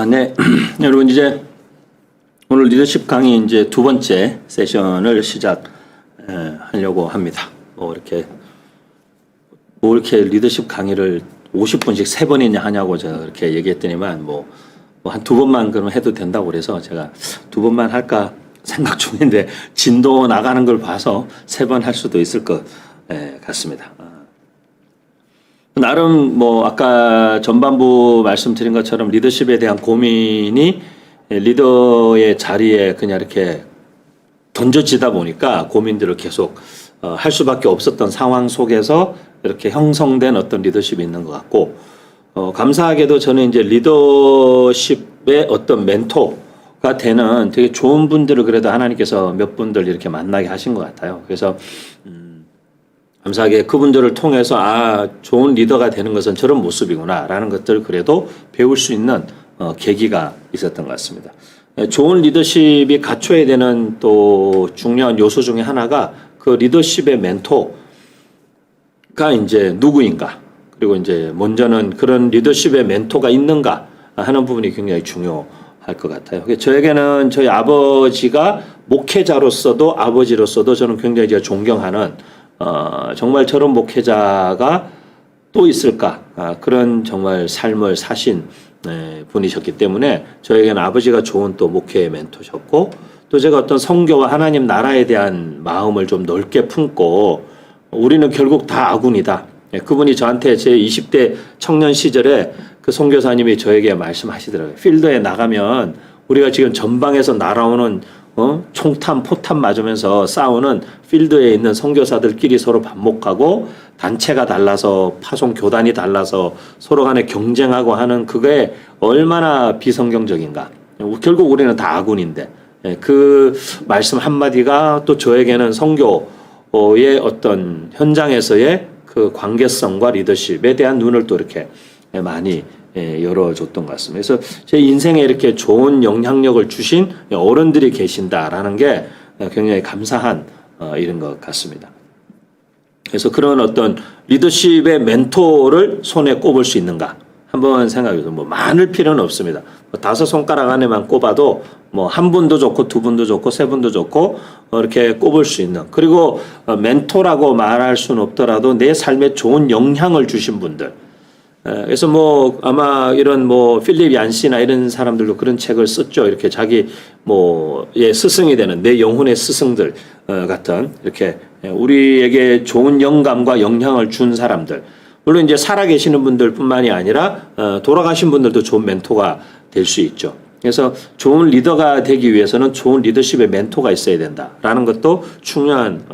네. 여러분 이제 오늘 리더십 강의 이제 두 번째 세션을 시작하려고 합니다. 뭐 이렇게 리더십 강의를 50분씩 3번이나 하냐고 제가 그렇게 얘기했더니만 뭐 한 2번만 그러면 해도 된다고 그래서 제가 2번만 할까 생각 중인데 진도 나가는 걸 봐서 3번 할 수도 있을 것 같습니다. 나름 뭐 아까 전반부 말씀드린 것처럼 리더십에 대한 고민이 리더의 자리에 그냥 이렇게 던져지다 보니까 고민들을 계속 할 수밖에 없었던 상황 속에서 이렇게 형성된 어떤 리더십이 있는 것 같고, 감사하게도 저는 이제 리더십의 어떤 멘토가 되는 되게 좋은 분들을 그래도 하나님께서 몇 분들 이렇게 만나게 하신 것 같아요. 그래서 감사하게 그분들을 통해서 좋은 리더가 되는 것은 저런 모습이구나라는 것들을 그래도 배울 수 있는 계기가 있었던 것 같습니다. 좋은 리더십이 갖춰야 되는 또 중요한 요소 중에 하나가 그 리더십의 멘토가 이제 누구인가, 그리고 이제 먼저는 그런 리더십의 멘토가 있는가 하는 부분이 굉장히 중요할 것 같아요. 저에게는 저희 아버지가 목회자로서도 아버지로서도 저는 굉장히 제가 존경하는 정말 저런 목회자가 또 있을까? 그런 정말 삶을 사신 분이셨기 때문에 저에게는 아버지가 좋은 또 목회의 멘토셨고, 또 제가 어떤 선교와 하나님 나라에 대한 마음을 좀 넓게 품고, 우리는 결국 다 아군이다. 그분이 저한테 제 20대 청년 시절에 그 선교사님이 저에게 말씀하시더라고요. 필드에 나가면 우리가 지금 전방에서 날아오는 총탄, 포탄 맞으면서 싸우는 필드에 있는 선교사들끼리 서로 반목하고 단체가 달라서 파송 교단이 달라서 서로 간에 경쟁하고 하는 그게 얼마나 비성경적인가. 결국 우리는 다 아군인데, 그 말씀 한마디가 또 저에게는 선교의 어떤 현장에서의 그 관계성과 리더십에 대한 눈을 또 이렇게 많이 열어줬던 것 같습니다. 그래서 제 인생에 이렇게 좋은 영향력을 주신 어른들이 계신다라는 게 굉장히 감사한 일인 것 같습니다. 그래서 그런 어떤 리더십의 멘토를 손에 꼽을 수 있는가 한번 생각해보세요. 뭐 많을 필요는 없습니다. 5손가락 안에만 꼽아도 뭐 1분도 좋고 2분도 좋고 3분도 좋고 이렇게 꼽을 수 있는, 그리고 멘토라고 말할 수는 없더라도 내 삶에 좋은 영향을 주신 분들. 그래서 뭐 아마 이런 뭐 필립 얀시나 이런 사람들도 그런 책을 썼죠. 이렇게 자기 뭐의 스승이 되는 내 영혼의 스승들 같은 이렇게 우리에게 좋은 영감과 영향을 준 사람들. 물론 이제 살아계시는 분들뿐만이 아니라 돌아가신 분들도 좋은 멘토가 될 수 있죠. 그래서 좋은 리더가 되기 위해서는 좋은 리더십의 멘토가 있어야 된다라는 것도 중요한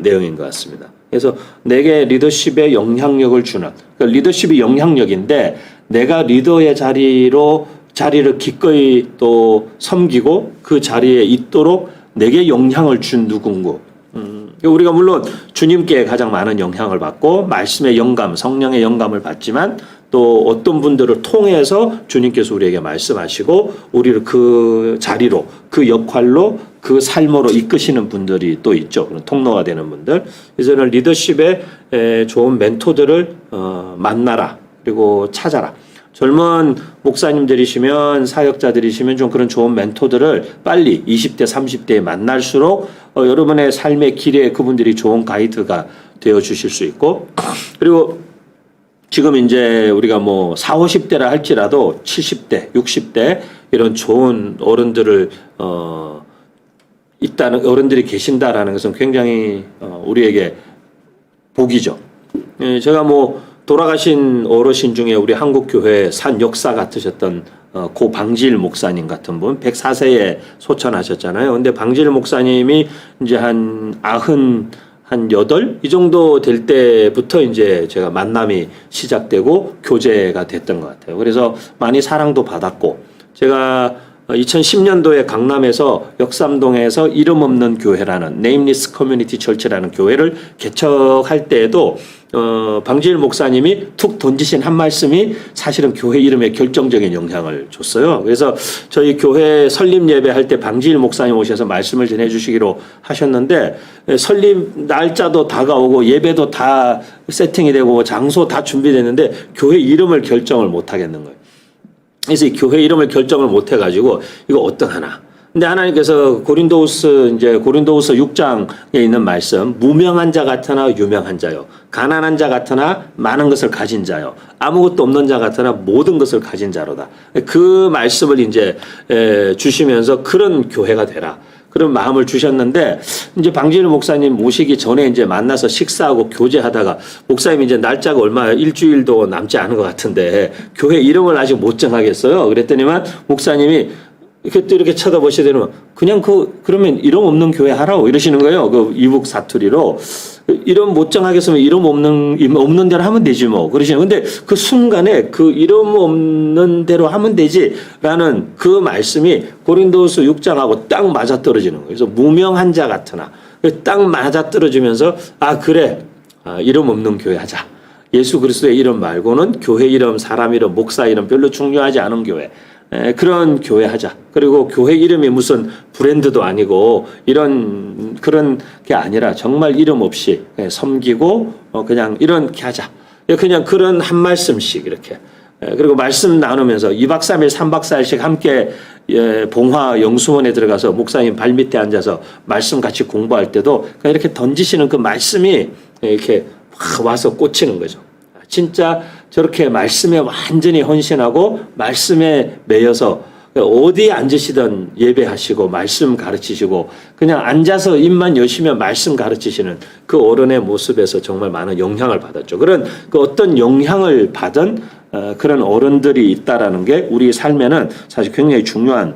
내용인 것 같습니다. 그래서 내게 리더십의 영향력을 주는, 그러니까 리더십이 영향력인데 내가 리더의 자리를 기꺼이 또 섬기고 그 자리에 있도록 내게 영향을 준 누군가. 우리가 물론 주님께 가장 많은 영향을 받고 말씀의 영감, 성령의 영감을 받지만 또 어떤 분들을 통해서 주님께서 우리에게 말씀하시고 우리를 그 자리로, 그 역할로, 그 삶으로 이끄시는 분들이 또 있죠. 그런 통로가 되는 분들. 그래서 저는 리더십의 좋은 멘토들을 만나라, 그리고 찾아라. 젊은 목사님들이시면, 사역자들이시면 좀 그런 좋은 멘토들을 빨리 20대, 30대에 만날수록 여러분의 삶의 길에 그분들이 좋은 가이드가 되어 주실 수 있고, 그리고 지금 이제 우리가 뭐 40, 50대라 할지라도 70대, 60대 이런 좋은 어른들을 어른들이 계신다라는 것은 굉장히 우리에게 복이죠. 제가 뭐 돌아가신 어르신 중에 우리 한국교회 산 역사 같으셨던 고 방지일 목사님 같은 분, 104세에 소천하셨잖아요. 근데 방지일 목사님이 이제 한 98 이 정도 될 때부터 이제 제가 만남이 시작되고 교제가 됐던 것 같아요. 그래서 많이 사랑도 받았고, 제가 2010년도에 강남에서 역삼동에서 이름 없는 교회라는 네임리스 커뮤니티 철치라는 교회를 개척할 때에도 방지일 목사님이 툭 던지신 한 말씀이 사실은 교회 이름에 결정적인 영향을 줬어요. 그래서 저희 교회 설립 예배할 때 방지일 목사님 오셔서 말씀을 전해주시기로 하셨는데, 설립 날짜도 다가오고 예배도 다 세팅이 되고 장소 다 준비됐는데 교회 이름을 결정을 못 하겠는 거예요. 그래서 이 교회 이름을 결정을 못 해가지고 이거 어떡하나. 근데 하나님께서 고린도후서 6장에 있는 말씀, 무명한 자 같으나 유명한 자요, 가난한 자 같으나 많은 것을 가진 자요, 아무것도 없는 자 같으나 모든 것을 가진 자로다. 그 말씀을 이제 주시면서 그런 교회가 되라. 그런 마음을 주셨는데, 이제 방진우 목사님 모시기 전에 이제 만나서 식사하고 교제하다가, 목사님 이제 날짜가 얼마 일주일도 남지 않은 것 같은데 교회 이름을 아직 못 정하겠어요. 그랬더니만 목사님이 이렇게 쳐다보시더니 그냥 그러면 이름 없는 교회 하라고 이러시는 거예요. 그 이북 사투리로. 이름 못 정하겠으면 이름 없는 대로 하면 되지 뭐. 그러시는. 근데 그 순간에 그 이름 없는 대로 하면 되지라는 그 말씀이 고린도후서 6장하고 딱 맞아떨어지는 거예요. 그래서 무명한 자 같으나 딱 맞아떨어지면서 그래. 이름 없는 교회 하자. 예수 그리스도의 이름 말고는 교회 이름, 사람 이름, 목사 이름 별로 중요하지 않은 교회. 그런 교회 하자. 그리고 교회 이름이 무슨 브랜드도 아니고 그런 게 아니라 정말 이름 없이 섬기고 그냥 이렇게 하자. 그냥 그런 한 말씀씩 이렇게. 그리고 말씀 나누면서 2박 3일, 3박 4일씩 함께 봉화 영수원에 들어가서 목사님 발밑에 앉아서 말씀 같이 공부할 때도 그냥 이렇게 던지시는 그 말씀이 이렇게 확 와서 꽂히는 거죠. 진짜 저렇게 말씀에 완전히 헌신하고 말씀에 매여서 어디 앉으시든 예배하시고 말씀 가르치시고 그냥 앉아서 입만 여시면 말씀 가르치시는 그 어른의 모습에서 정말 많은 영향을 받았죠. 그런 그 어떤 영향을 받은 그런 어른들이 있다라는 게 우리 삶에는 사실 굉장히 중요한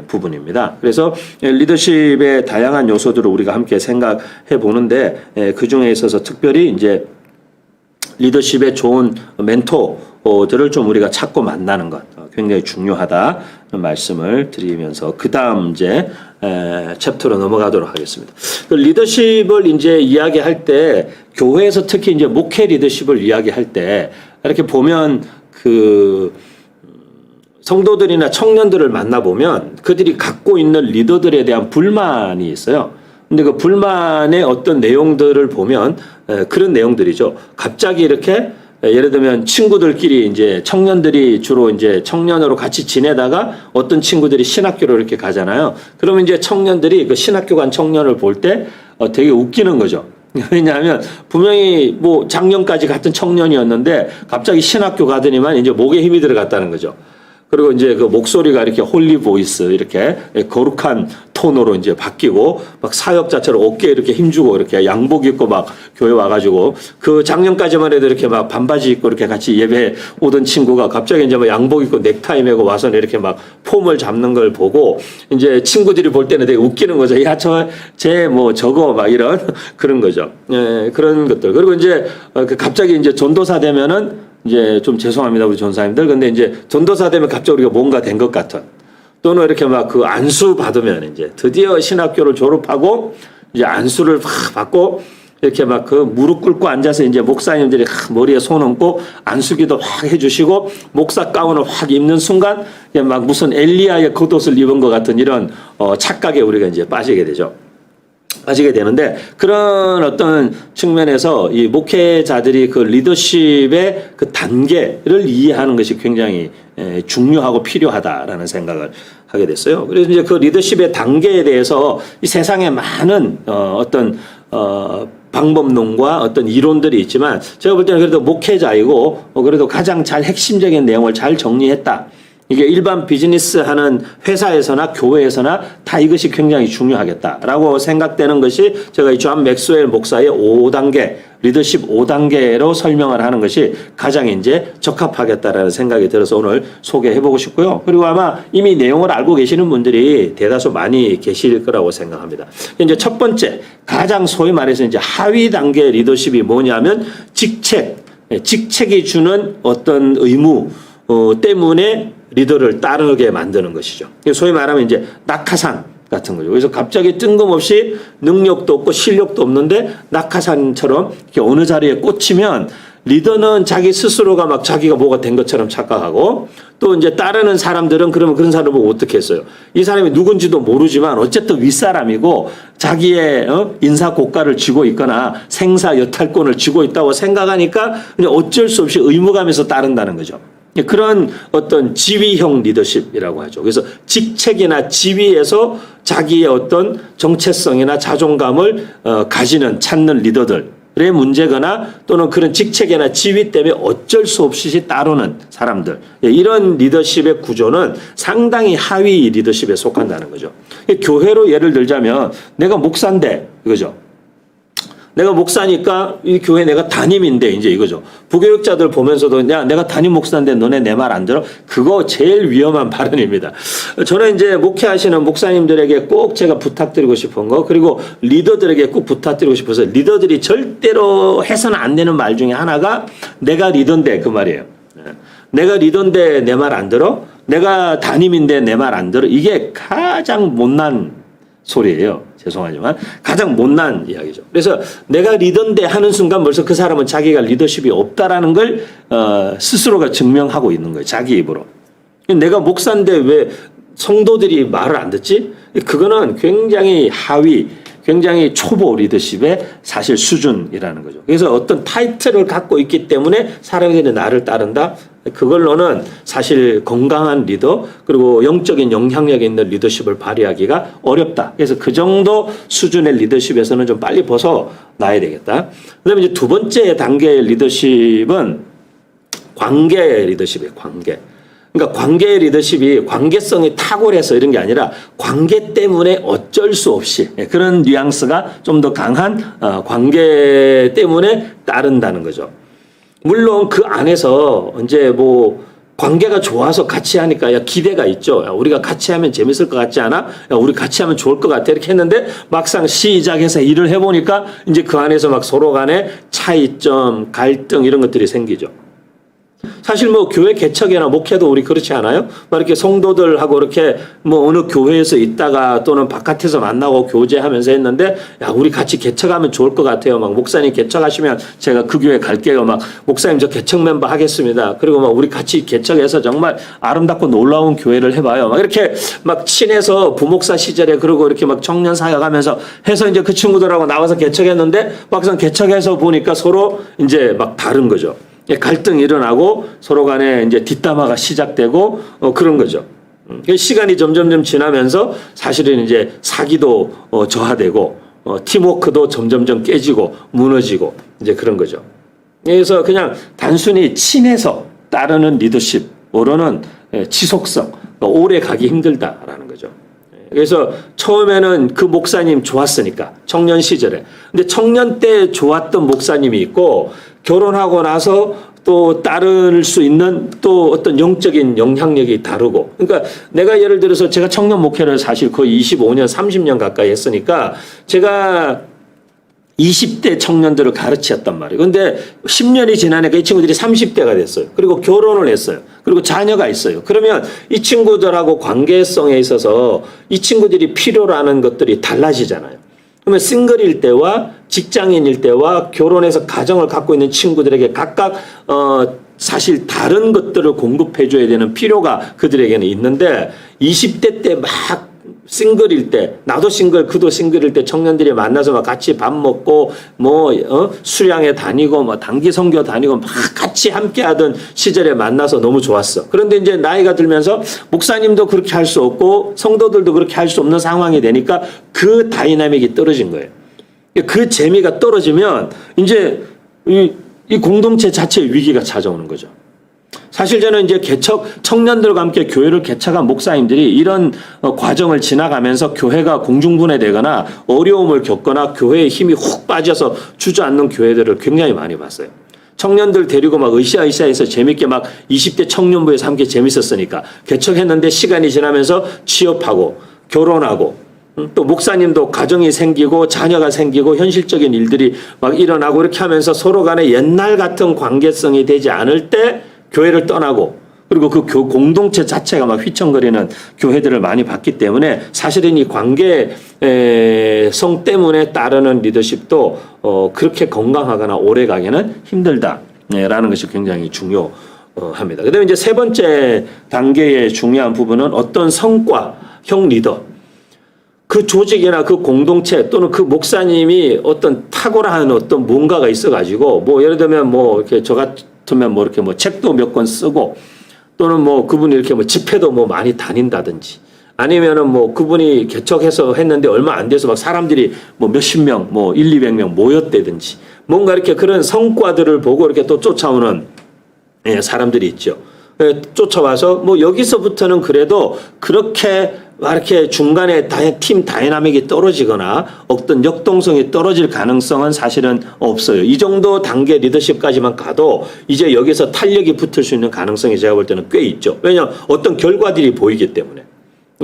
부분입니다. 그래서 리더십의 다양한 요소들을 우리가 함께 생각해 보는데 그 중에 있어서 특별히 이제 리더십의 좋은 멘토들을 좀 우리가 찾고 만나는 것 굉장히 중요하다는 말씀을 드리면서 그 다음 이제 챕터로 넘어가도록 하겠습니다. 그 리더십을 이제 이야기할 때 교회에서 특히 이제 목회 리더십을 이야기할 때 이렇게 보면 그 성도들이나 청년들을 만나보면 그들이 갖고 있는 리더들에 대한 불만이 있어요. 근데 그 불만의 어떤 내용들을 보면 그런 내용들이죠. 갑자기 이렇게 예를 들면 친구들끼리 이제 청년들이 주로 이제 청년으로 같이 지내다가 어떤 친구들이 신학교로 이렇게 가잖아요. 그러면 이제 청년들이 그 신학교 간 청년을 볼 때 되게 웃기는 거죠. 왜냐하면 분명히 뭐 작년까지 같은 청년이었는데 갑자기 신학교 가더니만 이제 목에 힘이 들어갔다는 거죠. 그리고 이제 그 목소리가 이렇게 홀리 보이스 이렇게 거룩한 톤으로 이제 바뀌고 막 사역자처럼 어깨에 이렇게 힘주고 이렇게 양복 입고 막 교회 와가지고 그 작년까지만 해도 이렇게 막 반바지 입고 이렇게 같이 예배 오던 친구가 갑자기 이제 막 양복 입고 넥타이 메고 와서 이렇게 막 폼을 잡는 걸 보고 이제 친구들이 볼 때는 되게 웃기는 거죠. 야, 쟤 뭐 저거 막 이런 그런 거죠. 그런 것들. 그리고 이제 갑자기 이제 전도사 되면은 이제 좀 죄송합니다 우리 전사님들. 근데 이제 전도사 되면 갑자기 우리가 뭔가 된 것 같은 또는 이렇게 막 그 안수 받으면 이제 드디어 신학교를 졸업하고 이제 안수를 확 받고 이렇게 막 그 무릎 꿇고 앉아서 이제 목사님들이 머리에 손 얹고 안수기도 확 해주시고 목사 가운을 확 입는 순간 막 무슨 엘리야의 겉옷을 입은 것 같은 이런 착각에 우리가 이제 빠지게 되죠. 빠지게 되는데 그런 어떤 측면에서 이 목회자들이 그 리더십의 그 단계를 이해하는 것이 굉장히 중요하고 필요하다라는 생각을 하게 됐어요. 그래서 이제 그 리더십의 단계에 대해서 이 세상에 많은 어떤 방법론과 어떤 이론들이 있지만 제가 볼 때는 그래도 목회자이고 그래도 가장 잘 핵심적인 내용을 잘 정리했다. 이게 일반 비즈니스 하는 회사에서나 교회에서나 다 이것이 굉장히 중요하겠다라고 생각되는 것이 제가 이 존 맥스웰 목사의 5단계, 리더십 5단계로 설명을 하는 것이 가장 이제 적합하겠다라는 생각이 들어서 오늘 소개해보고 싶고요. 그리고 아마 이미 내용을 알고 계시는 분들이 대다수 많이 계실 거라고 생각합니다. 이제 첫 번째, 가장 소위 말해서 이제 하위 단계 리더십이 뭐냐면 직책이 주는 어떤 의무 때문에 리더를 따르게 만드는 것이죠. 소위 말하면 이제 낙하산 같은 거죠. 그래서 갑자기 뜬금없이 능력도 없고 실력도 없는데 낙하산처럼 이렇게 어느 자리에 꽂히면 리더는 자기 스스로가 막 자기가 뭐가 된 것처럼 착각하고 또 이제 따르는 사람들은 그러면 그런 사람을 보고 어떻게 했어요? 이 사람이 누군지도 모르지만 어쨌든 윗사람이고 자기의 인사 고가를 쥐고 있거나 생사 여탈권을 쥐고 있다고 생각하니까 그냥 어쩔 수 없이 의무감에서 따른다는 거죠. 그런 어떤 지위형 리더십이라고 하죠. 그래서 직책이나 지위에서 자기의 어떤 정체성이나 자존감을 가지는 찾는 리더들의 문제거나 또는 그런 직책이나 지위 때문에 어쩔 수 없이 따르는 사람들, 이런 리더십의 구조는 상당히 하위 리더십에 속한다는 거죠. 교회로 예를 들자면 내가 목사인데 이거죠. 내가 목사니까 이 교회 내가 담임인데 이제 이거죠. 부교육자들 보면서도 야 내가 담임 목사인데 너네 내 말 안 들어? 그거 제일 위험한 발언입니다. 저는 이제 목회하시는 목사님들에게 꼭 제가 부탁드리고 싶은 거, 그리고 리더들에게 꼭 부탁드리고 싶어서 리더들이 절대로 해서는 안 되는 말 중에 하나가 내가 리더인데 그 말이에요. 내가 리더인데 내 말 안 들어? 내가 담임인데 내 말 안 들어? 이게 가장 못난 소리예요. 죄송하지만 가장 못난 이야기죠. 그래서 내가 리더인데 하는 순간 벌써 그 사람은 자기가 리더십이 없다라는 걸 스스로가 증명하고 있는 거예요. 자기 입으로. 내가 목사인데 왜 성도들이 말을 안 듣지? 그거는 굉장히 하위, 굉장히 초보 리더십의 사실 수준이라는 거죠. 그래서 어떤 타이틀을 갖고 있기 때문에 사람들이 나를 따른다? 그걸로는 사실 건강한 리더, 그리고 영적인 영향력 있는 리더십을 발휘하기가 어렵다. 그래서 그 정도 수준의 리더십에서는 좀 빨리 벗어나야 되겠다. 그 다음에 이제 두 번째 단계의 리더십은 관계 리더십이에요. 관계. 그러니까 관계 리더십이 관계성이 탁월해서 이런 게 아니라 관계 때문에 어쩔 수 없이 그런 뉘앙스가 좀 더 강한 관계 때문에 따른다는 거죠. 물론 그 안에서 이제 뭐 관계가 좋아서 같이 하니까 야 기대가 있죠. 야 우리가 같이 하면 재밌을 것 같지 않아? 야 우리 같이 하면 좋을 것 같아. 이렇게 했는데 막상 시작해서 일을 해보니까 이제 그 안에서 막 서로 간에 차이점, 갈등 이런 것들이 생기죠. 사실 뭐 교회 개척이나 목회도 우리 그렇지 않아요? 막 이렇게 성도들하고 이렇게 뭐 어느 교회에서 있다가 또는 바깥에서 만나고 교제하면서 했는데 야 우리 같이 개척하면 좋을 것 같아요. 막 목사님 개척하시면 제가 그 교회 갈게요. 막 목사님 저 개척 멤버 하겠습니다. 그리고 막 우리 같이 개척해서 정말 아름답고 놀라운 교회를 해봐요. 막 이렇게 막 친해서 부목사 시절에 그러고 이렇게 막 청년 사역하면서 해서 이제 그 친구들하고 나와서 개척했는데 막상 개척해서 보니까 서로 이제 막 다른 거죠. 갈등이 일어나고 서로 간에 이제 뒷담화가 시작되고 그런 거죠. 시간이 점점점 지나면서 사실은 이제 사기도 저하되고 팀워크도 점점점 깨지고 무너지고 이제 그런 거죠. 그래서 그냥 단순히 친해서 따르는 리더십으로는 지속성, 오래 가기 힘들다라는 거죠. 그래서 처음에는 그 목사님 좋았으니까 청년 시절에. 근데 청년 때 좋았던 목사님이 있고 결혼하고 나서 또 따를 수 있는 또 어떤 영적인 영향력이 다르고. 그러니까 내가 예를 들어서 제가 청년 목회를 사실 거의 25년, 30년 가까이 했으니까 제가 20대 청년들을 가르쳤단 말이에요. 그런데 10년이 지나니까 이 친구들이 30대가 됐어요. 그리고 결혼을 했어요. 그리고 자녀가 있어요. 그러면 이 친구들하고 관계성에 있어서 이 친구들이 필요로 하는 것들이 달라지잖아요. 그러면 싱글일 때와 직장인일 때와 결혼해서 가정을 갖고 있는 친구들에게 각각 사실 다른 것들을 공급해줘야 되는 필요가 그들에게는 있는데 20대 때 막 싱글일 때, 나도 싱글, 그도 싱글일 때 청년들이 만나서 막 같이 밥 먹고, 수양회 다니고, 뭐 단기 선교 다니고, 막 같이 함께 하던 시절에 만나서 너무 좋았어. 그런데 이제 나이가 들면서 목사님도 그렇게 할 수 없고, 성도들도 그렇게 할 수 없는 상황이 되니까 그 다이나믹이 떨어진 거예요. 그 재미가 떨어지면 이제 이 공동체 자체의 위기가 찾아오는 거죠. 사실 저는 이제 청년들과 함께 교회를 개척한 목사님들이 이런 과정을 지나가면서 교회가 공중분해되거나 어려움을 겪거나 교회의 힘이 훅 빠져서 주저앉는 교회들을 굉장히 많이 봤어요. 청년들 데리고 막 으쌰으쌰해서 재밌게 막 20대 청년부에서 함께 재밌었으니까 개척했는데 시간이 지나면서 취업하고 결혼하고 또 목사님도 가정이 생기고 자녀가 생기고 현실적인 일들이 막 일어나고 이렇게 하면서 서로 간에 옛날 같은 관계성이 되지 않을 때 교회를 떠나고 그리고 그 공동체 자체가 막 휘청거리는 교회들을 많이 봤기 때문에 사실은 이 관계성 때문에 따르는 리더십도 그렇게 건강하거나 오래 가기는 힘들다라는 것이 굉장히 중요합니다. 그다음에 이제 세 번째 단계의 중요한 부분은 어떤 성과형 리더. 그 조직이나 그 공동체 또는 그 목사님이 어떤 탁월한 어떤 뭔가가 있어가지고 뭐 예를 들면 뭐 이렇게 저 같으면 뭐 이렇게 뭐 책도 몇 권 쓰고 또는 뭐 그분이 이렇게 뭐 집회도 뭐 많이 다닌다든지 아니면은 뭐 그분이 개척해서 했는데 얼마 안 돼서 막 사람들이 뭐 몇십 명, 뭐 200명 모였다든지 뭔가 이렇게 그런 성과들을 보고 이렇게 또 쫓아오는 사람들이 있죠. 쫓아와서 뭐 여기서부터는 그래도 그렇게 막 이렇게 중간에 팀 다이나믹이 떨어지거나 어떤 역동성이 떨어질 가능성은 사실은 없어요. 이 정도 단계 리더십까지만 가도 이제 여기서 탄력이 붙을 수 있는 가능성이 제가 볼 때는 꽤 있죠. 왜냐하면 어떤 결과들이 보이기 때문에.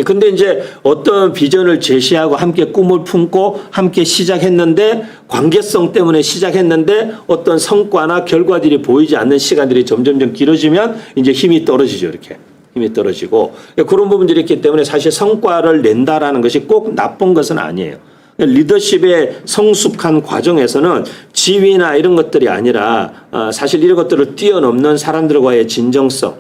근데 이제 어떤 비전을 제시하고 함께 꿈을 품고 함께 시작했는데 관계성 때문에 시작했는데 어떤 성과나 결과들이 보이지 않는 시간들이 점점점 길어지면 이제 힘이 떨어지죠. 이렇게. 힘이 떨어지고 그런 부분들이 있기 때문에 사실 성과를 낸다라는 것이 꼭 나쁜 것은 아니에요. 리더십의 성숙한 과정에서는 지위나 이런 것들이 아니라 사실 이런 것들을 뛰어넘는 사람들과의 진정성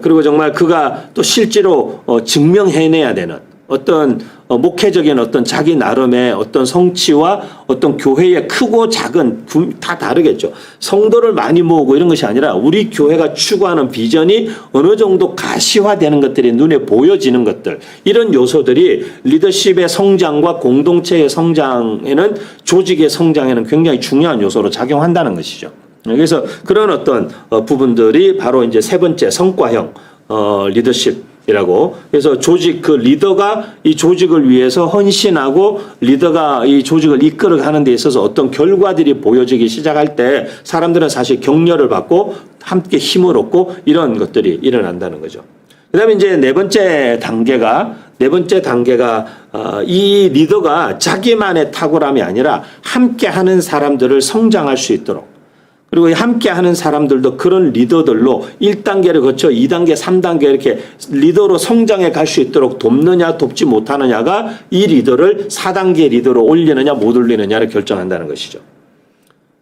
그리고 정말 그가 또 실제로 증명해내야 되는 어떤 목회적인 어떤 자기 나름의 어떤 성취와 어떤 교회의 크고 작은 다 다르겠죠. 성도를 많이 모으고 이런 것이 아니라 우리 교회가 추구하는 비전이 어느 정도 가시화되는 것들이 눈에 보여지는 것들 이런 요소들이 리더십의 성장과 공동체의 성장에는 조직의 성장에는 굉장히 중요한 요소로 작용한다는 것이죠. 그래서 그런 어떤 부분들이 바로 이제 세 번째 성과형 리더십이라고. 그래서 조직 그 리더가 이 조직을 위해서 헌신하고 리더가 이 조직을 이끌어가는 데 있어서 어떤 결과들이 보여지기 시작할 때 사람들은 사실 격려를 받고 함께 힘을 얻고 이런 것들이 일어난다는 거죠. 그다음에 이제 네 번째 단계가 이 리더가 자기만의 탁월함이 아니라 함께하는 사람들을 성장할 수 있도록. 그리고 함께하는 사람들도 그런 리더들로 1단계를 거쳐 2단계, 3단계 이렇게 리더로 성장해 갈 수 있도록 돕느냐 돕지 못하느냐가 이 리더를 4단계 리더로 올리느냐 못 올리느냐를 결정한다는 것이죠.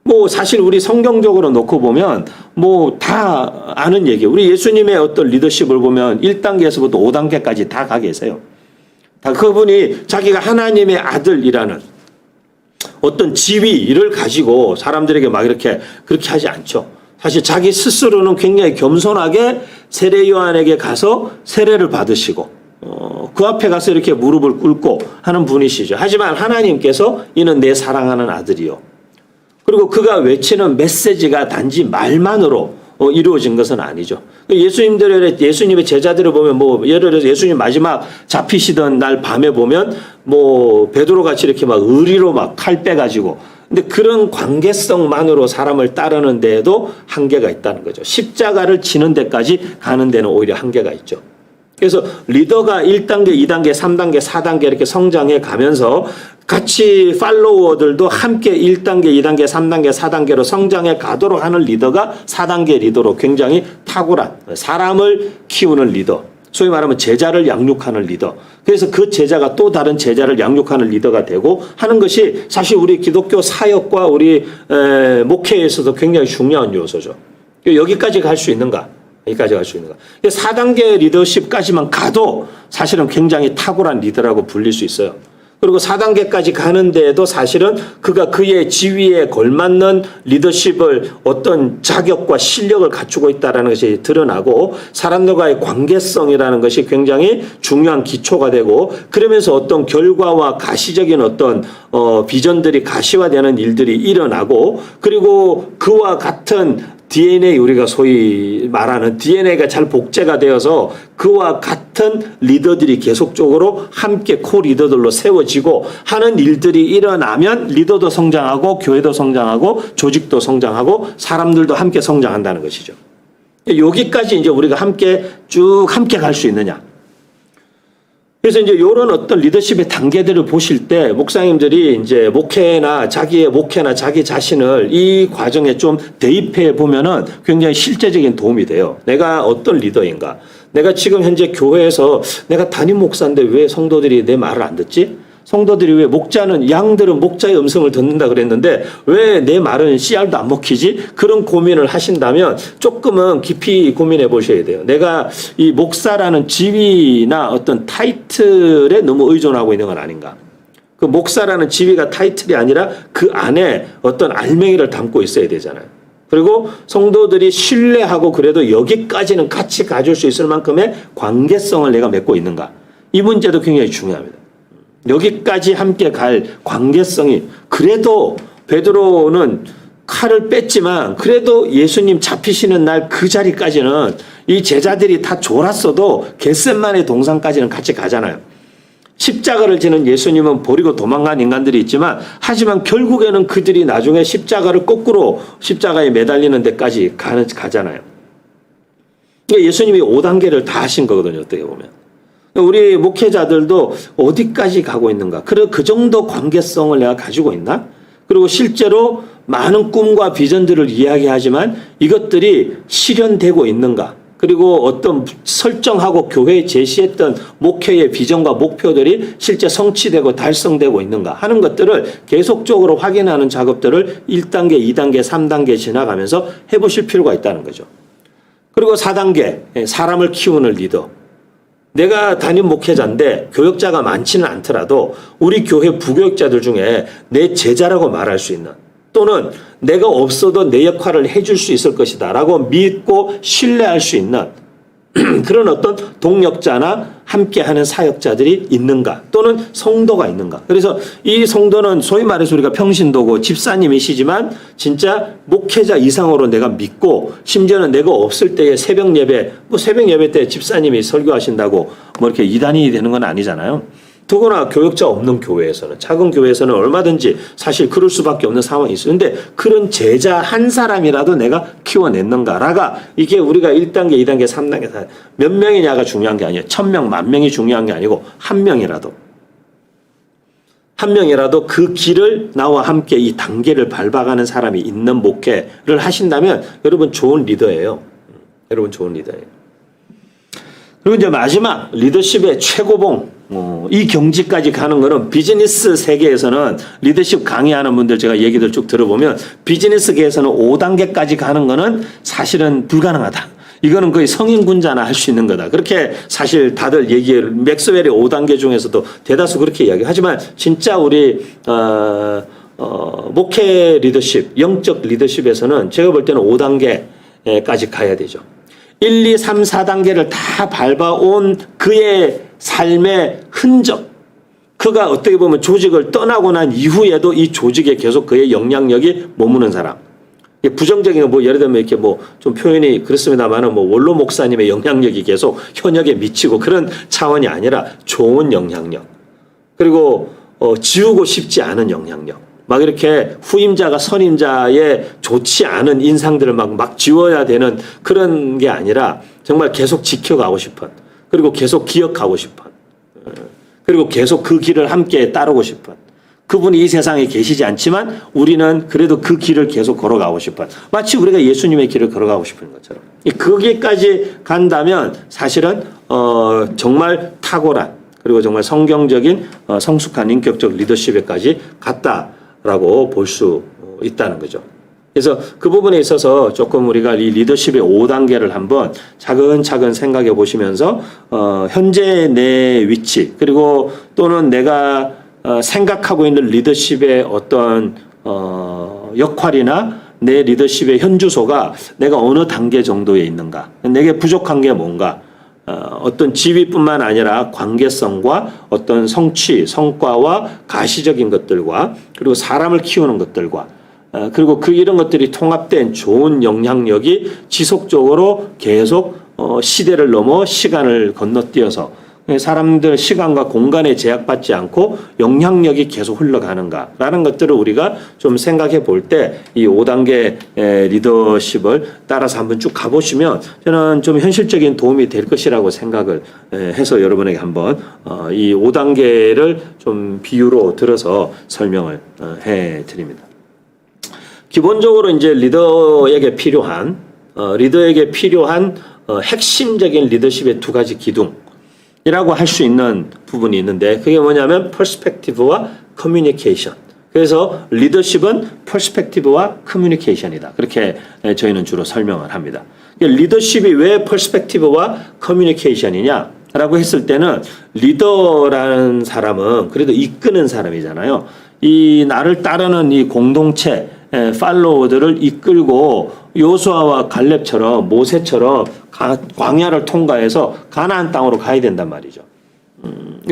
뭐 사실 우리 성경적으로 놓고 보면 뭐 다 아는 얘기예요. 우리 예수님의 어떤 리더십을 보면 1단계에서부터 5단계까지 다 가 계세요. 다 그분이 자기가 하나님의 아들이라는 어떤 지위를 가지고 사람들에게 막 이렇게 그렇게 하지 않죠. 사실 자기 스스로는 굉장히 겸손하게 세례 요한에게 가서 세례를 받으시고 그 앞에 가서 이렇게 무릎을 꿇고 하는 분이시죠. 하지만 하나님께서 이는 내 사랑하는 아들이요. 그리고 그가 외치는 메시지가 단지 말만으로 이루어진 것은 아니죠. 예수님의 제자들을 보면 뭐 예를 들어서 예수님 마지막 잡히시던 날 밤에 보면 뭐 베드로 같이 이렇게 막 의리로 막 칼 빼가지고 근데 그런 관계성만으로 사람을 따르는 데에도 한계가 있다는 거죠. 십자가를 지는 데까지 가는 데는 오히려 한계가 있죠. 그래서 리더가 1단계, 2단계, 3단계, 4단계 이렇게 성장해 가면서 같이 팔로워들도 함께 1단계, 2단계, 3단계, 4단계로 성장해 가도록 하는 리더가 4단계 리더로 굉장히 탁월한 사람을 키우는 리더. 소위 말하면 제자를 양육하는 리더. 그래서 그 제자가 또 다른 제자를 양육하는 리더가 되고 하는 것이 사실 우리 기독교 사역과 우리 목회에서도 굉장히 중요한 요소죠. 여기까지 갈 수 있는가? 여기까지 갈 수 있는가? 4단계 리더십까지만 가도 사실은 굉장히 탁월한 리더라고 불릴 수 있어요. 그리고 4단계까지 가는데도 사실은 그가 그의 지위에 걸맞는 리더십을 어떤 자격과 실력을 갖추고 있다는 것이 드러나고 사람들과의 관계성이라는 것이 굉장히 중요한 기초가 되고 그러면서 어떤 결과와 가시적인 어떤 비전들이 가시화되는 일들이 일어나고 그리고 그와 같은 DNA 우리가 소위 말하는 DNA가 잘 복제가 되어서 그와 같은 리더들이 계속적으로 함께 코 리더들로 세워지고 하는 일들이 일어나면 리더도 성장하고 교회도 성장하고 조직도 성장하고 사람들도 함께 성장한다는 것이죠. 여기까지 이제 우리가 함께 쭉 함께 갈 수 있느냐. 그래서 이제 이런 어떤 리더십의 단계들을 보실 때 목사님들이 이제 목회나 자기 자신을 이 과정에 좀 대입해 보면은 굉장히 실제적인 도움이 돼요. 내가 어떤 리더인가? 내가 지금 현재 교회에서 내가 담임 목사인데 왜 성도들이 내 말을 안 듣지? 성도들이 왜 양들은 목자의 음성을 듣는다 그랬는데 왜 내 말은 씨알도 안 먹히지? 그런 고민을 하신다면 조금은 깊이 고민해 보셔야 돼요. 내가 이 목사라는 지위나 어떤 타이틀에 너무 의존하고 있는 건 아닌가? 그 목사라는 지위가 타이틀이 아니라 그 안에 어떤 알맹이를 담고 있어야 되잖아요. 그리고 성도들이 신뢰하고 그래도 여기까지는 같이 가줄 수 있을 만큼의 관계성을 내가 맺고 있는가. 이 문제도 굉장히 중요합니다. 여기까지 함께 갈 관계성이 그래도 베드로는 칼을 뺐지만 그래도 예수님 잡히시는 날 그 자리까지는 이 제자들이 다 졸았어도 겟셋마네 동산까지는 같이 가잖아요. 십자가를 지는 예수님은 버리고 도망간 인간들이 있지만 하지만 결국에는 그들이 나중에 십자가를 거꾸로 십자가에 매달리는 데까지 가잖아요. 그러니까 예수님이 5단계를 다 하신 거거든요. 어떻게 보면. 우리 목회자들도 어디까지 가고 있는가. 그 정도 관계성을 내가 가지고 있나? 그리고 실제로 많은 꿈과 비전들을 이야기하지만 이것들이 실현되고 있는가? 그리고 어떤 설정하고 교회에 제시했던 목회의 비전과 목표들이 실제 성취되고 달성되고 있는가 하는 것들을 계속적으로 확인하는 작업들을 1단계, 2단계, 3단계 지나가면서 해보실 필요가 있다는 거죠. 그리고 4단계, 사람을 키우는 리더. 내가 담임 목회자인데 교역자가 많지는 않더라도 우리 교회 부교역자들 중에 내 제자라고 말할 수 있는 또는 내가 없어도 내 역할을 해줄 수 있을 것이다 라고 믿고 신뢰할 수 있는 그런 어떤 동역자나 함께하는 사역자들이 있는가 또는 성도가 있는가. 그래서 이 성도는 소위 말해서 우리가 평신도고 집사님이시지만 진짜 목회자 이상으로 내가 믿고 심지어는 내가 없을 때의 새벽 예배 새벽 예배 때 집사님이 설교하신다고 이렇게 이단이 되는 건 아니잖아요. 더구나 교역자 없는 교회에서는 작은 교회에서는 얼마든지 사실 그럴 수밖에 없는 상황이 있어요. 그런데 그런 제자 한 사람이라도 내가 키워냈는가라가 이게 우리가 1단계, 2단계, 3단계 몇 명이냐가 중요한 게 아니에요. 1000명, 10,000명이 중요한 게 아니고 한 명이라도 그 길을 나와 함께 이 단계를 밟아가는 사람이 있는 목회를 하신다면 여러분 좋은 리더예요. 여러분 좋은 리더예요. 그리고 이제 마지막 리더십의 최고봉 이 경지까지 가는 거는 비즈니스 세계에서는 리더십 강의하는 분들 제가 얘기들 쭉 들어보면 비즈니스계에서는 5단계까지 가는 거는 사실은 불가능하다. 이거는 거의 성인군자나 할 수 있는 거다. 그렇게 사실 다들 얘기해요. 맥스웰의 5단계 중에서도 대다수 그렇게 이야기하지만 진짜 우리 목회 리더십, 영적 리더십에서는 제가 볼 때는 5단계까지 가야 되죠. 1, 2, 3, 4단계를 다 밟아온 그의 삶의 흔적. 그가 어떻게 보면 조직을 떠나고 난 이후에도 이 조직에 계속 그의 영향력이 머무는 사람. 부정적인 거 예를 들면 이렇게 좀 표현이 그렇습니다만은 원로 목사님의 영향력이 계속 현역에 미치고 그런 차원이 아니라 좋은 영향력. 그리고 지우고 싶지 않은 영향력. 막 이렇게 후임자가 선임자의 좋지 않은 인상들을 막 지워야 되는 그런 게 아니라 정말 계속 지켜가고 싶은 그리고 계속 기억하고 싶은 그리고 계속 그 길을 함께 따르고 싶은 그분이 이 세상에 계시지 않지만 우리는 그래도 그 길을 계속 걸어가고 싶은 마치 우리가 예수님의 길을 걸어가고 싶은 것처럼 거기까지 간다면 사실은 정말 탁월한 그리고 정말 성경적인 성숙한 인격적 리더십에까지 갔다. 라고 볼 수 있다는 거죠. 그래서 그 부분에 있어서 조금 우리가 이 리더십의 5단계를 한번 차근차근 생각해 보시면서 현재 내 위치 그리고 또는 내가 생각하고 있는 리더십의 어떤 역할이나 내 리더십의 현주소가 내가 어느 단계 정도에 있는가 내게 부족한 게 뭔가 어떤 지위뿐만 아니라 관계성과 어떤 성취, 성과와 가시적인 것들과 그리고 사람을 키우는 것들과 그리고 이런 것들이 통합된 좋은 영향력이 지속적으로 계속 시대를 넘어 시간을 건너뛰어서 사람들 시간과 공간에 제약받지 않고 영향력이 계속 흘러가는가라는 것들을 우리가 좀 생각해 볼 때 이 5단계 리더십을 따라서 한번 쭉 가보시면 저는 좀 현실적인 도움이 될 것이라고 생각을 해서 여러분에게 한번 이 5단계를 좀 비유로 들어서 설명을 해 드립니다. 기본적으로 이제 리더에게 필요한 핵심적인 리더십의 두 가지 기둥 이라고 할 수 있는 부분이 있는데 그게 뭐냐면 퍼스펙티브와 커뮤니케이션. 그래서 리더십은 퍼스펙티브와 커뮤니케이션이다. 그렇게 저희는 주로 설명을 합니다. 리더십이 왜 퍼스펙티브와 커뮤니케이션이냐라고 했을 때는 리더라는 사람은 그래도 이끄는 사람이잖아요. 이 나를 따르는 이 공동체 팔로워들을 이끌고 요수아와 갈렙처럼 모세처럼 광야를 통과해서 가나안 땅으로 가야 된단 말이죠.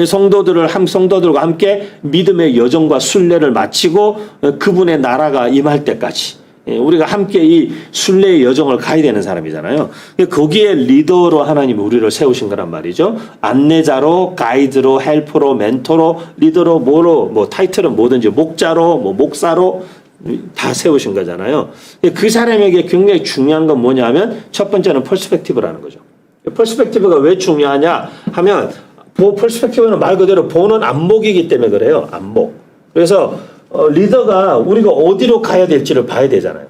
성도들과 함께 믿음의 여정과 순례를 마치고 그분의 나라가 임할 때까지 우리가 함께 이 순례의 여정을 가야 되는 사람이잖아요. 거기에 리더로 하나님이 우리를 세우신 거란 말이죠. 안내자로, 가이드로, 헬퍼로, 멘토로, 리더로, 뭐 타이틀은 뭐든지 목자로, 뭐 목사로 다 세우신 거잖아요. 그 사람에게 굉장히 중요한 건 뭐냐면 첫 번째는 퍼스펙티브라는 거죠. 퍼스펙티브가 왜 중요하냐 하면 퍼스펙티브는 말 그대로 보는 안목이기 때문에 그래요. 안목. 그래서 리더가 우리가 어디로 가야 될지를 봐야 되잖아요.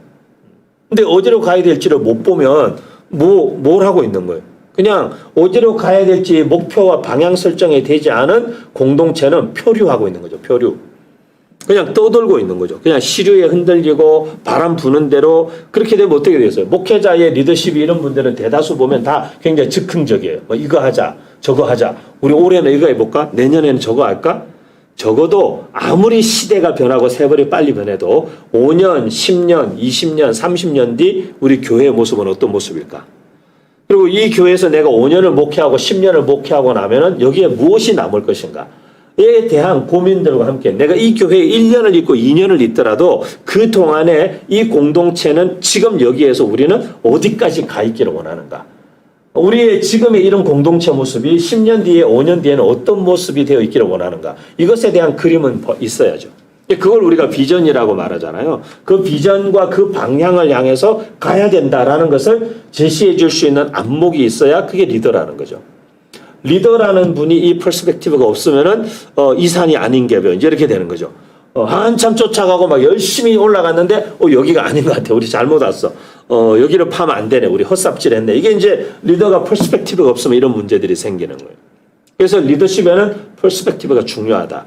근데 어디로 가야 될지를 못 보면 뭘 하고 있는 거예요. 그냥 어디로 가야 될지 목표와 방향 설정이 되지 않은 공동체는 표류하고 있는 거죠. 표류. 그냥 떠돌고 있는 거죠. 그냥 시류에 흔들리고 바람 부는 대로 그렇게 되면 어떻게 되겠어요? 목회자의 리더십이 이런 분들은 대다수 보면 다 굉장히 즉흥적이에요. 이거 하자, 저거 하자. 우리 올해는 이거 해볼까? 내년에는 저거 할까? 적어도 아무리 시대가 변하고 세월이 빨리 변해도 5년, 10년, 20년, 30년 뒤 우리 교회의 모습은 어떤 모습일까? 그리고 이 교회에서 내가 5년을 목회하고 10년을 목회하고 나면은 여기에 무엇이 남을 것인가? 에 대한 고민들과 함께 내가 이 교회에 1년을 있고 2년을 있더라도 그 동안에 이 공동체는 지금 여기에서 우리는 어디까지 가 있기를 원하는가? 우리의 지금의 이런 공동체 모습이 10년 뒤에 5년 뒤에는 어떤 모습이 되어 있기를 원하는가? 이것에 대한 그림은 있어야죠. 그걸 우리가 비전이라고 말하잖아요. 그 비전과 그 방향을 향해서 가야 된다라는 것을 제시해 줄 수 있는 안목이 있어야 그게 리더라는 거죠. 리더라는 분이 이 퍼스펙티브가 없으면은 이 산이 아닌 개변 이제 이렇게 되는 거죠. 한참 쫓아가고 막 열심히 올라갔는데 여기가 아닌 것 같아. 우리 잘못 왔어. 여기를 파면 안 되네. 우리 헛삽질했네. 이게 이제 리더가 퍼스펙티브가 없으면 이런 문제들이 생기는 거예요. 그래서 리더십에는 퍼스펙티브가 중요하다.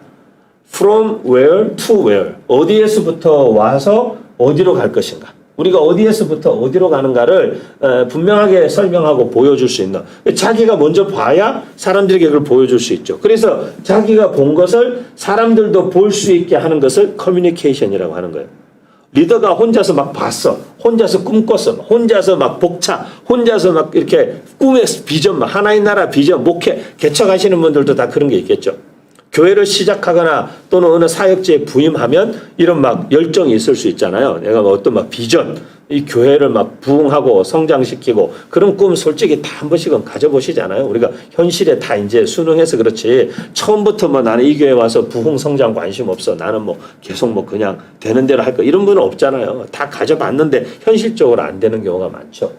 From where to where. 어디에서부터 와서 어디로 갈 것인가. 우리가 어디에서부터 어디로 가는가를 분명하게 설명하고 보여줄 수 있는, 자기가 먼저 봐야 사람들에게 그걸 보여줄 수 있죠. 그래서 자기가 본 것을 사람들도 볼 수 있게 하는 것을 커뮤니케이션이라고 하는 거예요. 리더가 혼자서 막 봤어, 혼자서 꿈꿨어, 혼자서 막 복차, 혼자서 막 이렇게 꿈의 비전, 막 하나의 나라 비전, 목회 개척하시는 분들도 다 그런 게 있겠죠. 교회를 시작하거나 또는 어느 사역지에 부임하면 이런 막 열정이 있을 수 있잖아요. 내가 어떤 막 비전, 이 교회를 막 부흥하고 성장시키고 그런 꿈 솔직히 다 한 번씩은 가져보시잖아요. 우리가 현실에 다 이제 순응해서 그렇지 처음부터 뭐 나는 이 교회 와서 부흥 성장 관심 없어. 나는 뭐 계속 뭐 그냥 되는 대로 할 거 이런 분은 없잖아요. 다 가져봤는데 현실적으로 안 되는 경우가 많죠.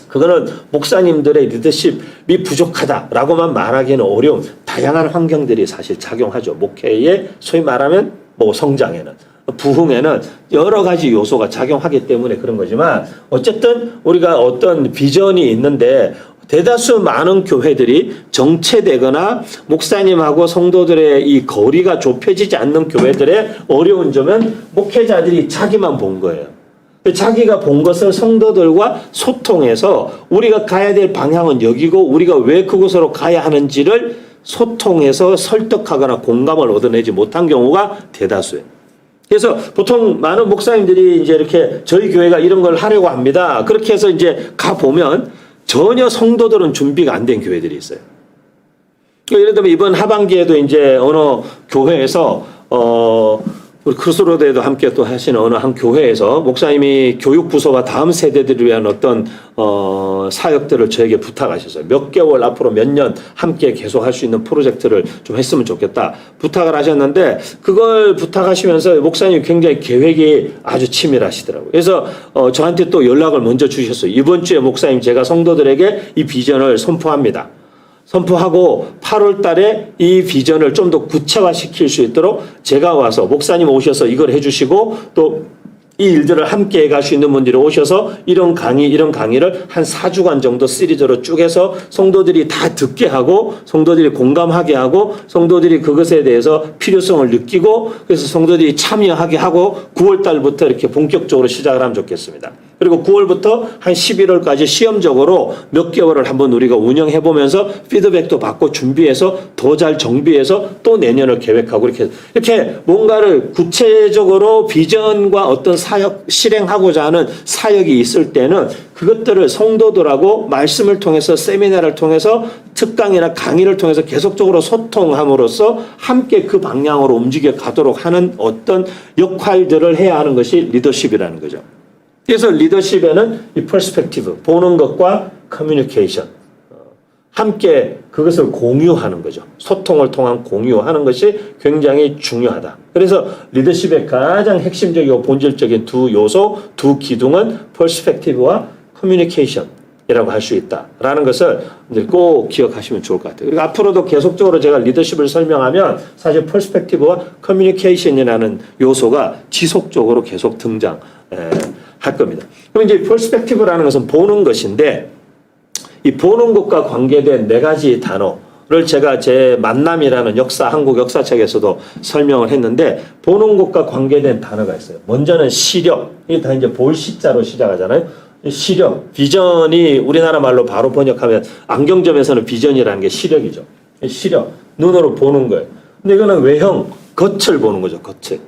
그거는 목사님들의 리더십이 부족하다라고만 말하기는 어려운 다양한 환경들이 사실 작용하죠. 목회에 소위 말하면 뭐 성장에는 부흥에는 여러 가지 요소가 작용하기 때문에 그런 거지만 어쨌든 우리가 어떤 비전이 있는데 대다수 많은 교회들이 정체되거나 목사님하고 성도들의 이 거리가 좁혀지지 않는 교회들의 어려운 점은 목회자들이 자기만 본 거예요. 자기가 본 것을 성도들과 소통해서 우리가 가야 될 방향은 여기고 우리가 왜 그곳으로 가야 하는지를 소통해서 설득하거나 공감을 얻어내지 못한 경우가 대다수예요. 그래서 보통 많은 목사님들이 이제 이렇게 저희 교회가 이런 걸 하려고 합니다. 그렇게 해서 이제 가보면 전혀 성도들은 준비가 안 된 교회들이 있어요. 예를 들면 이번 하반기에도 이제 어느 교회에서 우리 크로스로드에도 함께 또 하시는 어느 한 교회에서 목사님이 교육부서와 다음 세대들을 위한 어떤 사역들을 저에게 부탁하셨어요. 몇 개월 앞으로 몇 년 함께 계속 할 수 있는 프로젝트를 좀 했으면 좋겠다 부탁을 하셨는데 그걸 부탁하시면서 목사님이 굉장히 계획이 아주 치밀하시더라고요. 그래서 저한테 또 연락을 먼저 주셨어요. 이번 주에 목사님 제가 성도들에게 이 비전을 선포합니다. 선포하고 8월 달에 이 비전을 좀 더 구체화시킬 수 있도록 제가 와서 목사님 오셔서 이걸 해주시고 또 이 일들을 함께 해갈 수 있는 분들이 오셔서 이런 강의를 한 4주간 정도 시리즈로 쭉 해서 성도들이 다 듣게 하고 성도들이 공감하게 하고 성도들이 그것에 대해서 필요성을 느끼고 그래서 성도들이 참여하게 하고 9월 달부터 이렇게 본격적으로 시작을 하면 좋겠습니다. 그리고 9월부터 한 11월까지 시험적으로 몇 개월을 한번 우리가 운영해 보면서 피드백도 받고 준비해서 더 잘 정비해서 또 내년을 계획하고 이렇게 뭔가를 구체적으로 비전과 어떤 사역 실행하고자 하는 사역이 있을 때는 그것들을 성도들하고 말씀을 통해서 세미나를 통해서 특강이나 강의를 통해서 계속적으로 소통함으로써 함께 그 방향으로 움직여 가도록 하는 어떤 역할들을 해야 하는 것이 리더십이라는 거죠. 그래서 리더십에는 이 퍼스펙티브, 보는 것과 커뮤니케이션, 함께 그것을 공유하는 거죠. 소통을 통한 공유하는 것이 굉장히 중요하다. 그래서 리더십의 가장 핵심적이고 본질적인 두 요소, 두 기둥은 퍼스펙티브와 커뮤니케이션이라고 할 수 있다라는 것을 꼭 기억하시면 좋을 것 같아요. 그리고 앞으로도 계속적으로 제가 리더십을 설명하면 사실 퍼스펙티브와 커뮤니케이션이라는 요소가 지속적으로 계속 등장 할 겁니다. 그럼 이제 퍼스펙티브라는 것은 보는 것인데 이 보는 것과 관계된 네 가지 단어를 제가 제 만남이라는 한국 역사책에서도 설명을 했는데 보는 것과 관계된 단어가 있어요. 먼저는 시력. 이게 다 이제 볼 시자로 시작하잖아요. 시력. 비전이 우리나라 말로 바로 번역하면 안경점에서는 비전이라는 게 시력이죠. 시력. 눈으로 보는 거예요. 근데 이거는 외형, 겉을 보는 거죠. 겉을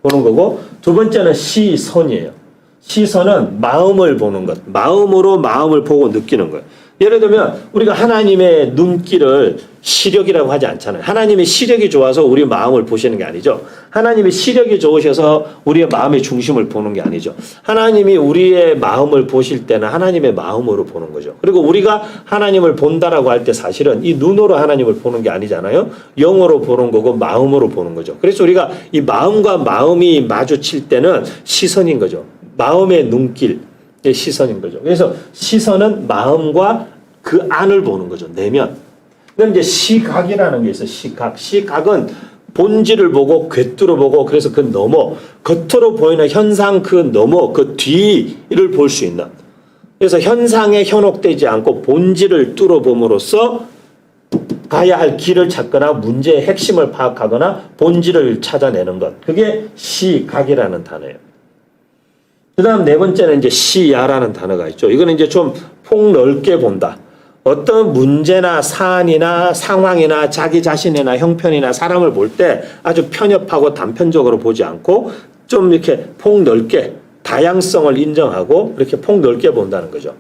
보는 거고 두 번째는 시선이에요. 시선은 마음을 보는 것. 마음으로 마음을 보고 느끼는 거예요. 예를 들면 우리가 하나님의 눈길을 시력이라고 하지 않잖아요. 하나님의 시력이 좋아서 우리 마음을 보시는 게 아니죠. 하나님의 시력이 좋으셔서 우리의 마음의 중심을 보는 게 아니죠. 하나님이 우리의 마음을 보실 때는 하나님의 마음으로 보는 거죠. 그리고 우리가 하나님을 본다라고 할 때 사실은 이 눈으로 하나님을 보는 게 아니잖아요. 영으로 보는 거고 마음으로 보는 거죠. 그래서 우리가 이 마음과 마음이 마주칠 때는 시선인 거죠. 마음의 눈길. 시선인 거죠. 그래서 시선은 마음과 그 안을 보는 거죠. 내면. 그럼 이제 시각이라는 게 있어요. 시각. 시각은 본질을 보고 꿰뚫어 보고 그래서 그 너머, 겉으로 보이는 현상 그 너머, 그 뒤를 볼 수 있는. 그래서 현상에 현혹되지 않고 본질을 뚫어봄으로써 가야 할 길을 찾거나 문제의 핵심을 파악하거나 본질을 찾아내는 것. 그게 시각이라는 단어예요. 그 다음 네 번째는 이제 시야라는 단어가 있죠. 이거는 이제 좀 폭넓게 본다. 어떤 문제나 사안이나 상황이나 자기 자신이나 형편이나 사람을 볼 때 아주 편협하고 단편적으로 보지 않고 좀 이렇게 폭넓게 다양성을 인정하고 이렇게 폭넓게 본다는 거죠.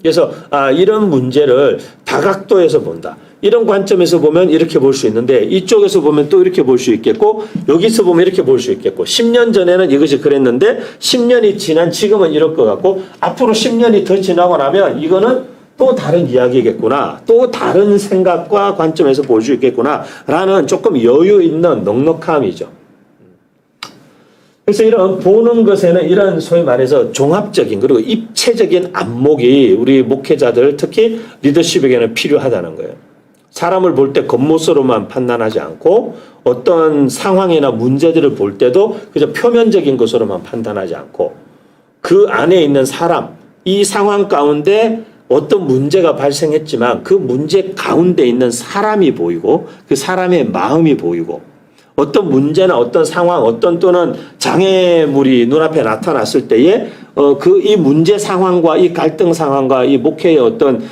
그래서 이런 문제를 다각도에서 본다. 이런 관점에서 보면 이렇게 볼 수 있는데 이쪽에서 보면 또 이렇게 볼 수 있겠고 여기서 보면 이렇게 볼 수 있겠고 10년 전에는 이것이 그랬는데 10년이 지난 지금은 이럴 것 같고 앞으로 10년이 더 지나고 나면 이거는 또 다른 이야기겠구나. 또 다른 생각과 관점에서 볼 수 있겠구나. 라는 조금 여유 있는 넉넉함이죠. 그래서 이런 보는 것에는 이런 소위 말해서 종합적인 그리고 입체적인 안목이 우리 목회자들 특히 리더십에게는 필요하다는 거예요. 사람을 볼 때 겉모습으로만 판단하지 않고 어떤 상황이나 문제들을 볼 때도 그저 표면적인 것으로만 판단하지 않고 그 안에 있는 사람, 이 상황 가운데 어떤 문제가 발생했지만 그 문제 가운데 있는 사람이 보이고 그 사람의 마음이 보이고 어떤 문제나 어떤 상황, 어떤 또는 장애물이 눈앞에 나타났을 때에 이 문제 상황과 이 갈등 상황과 이 목회의 어떤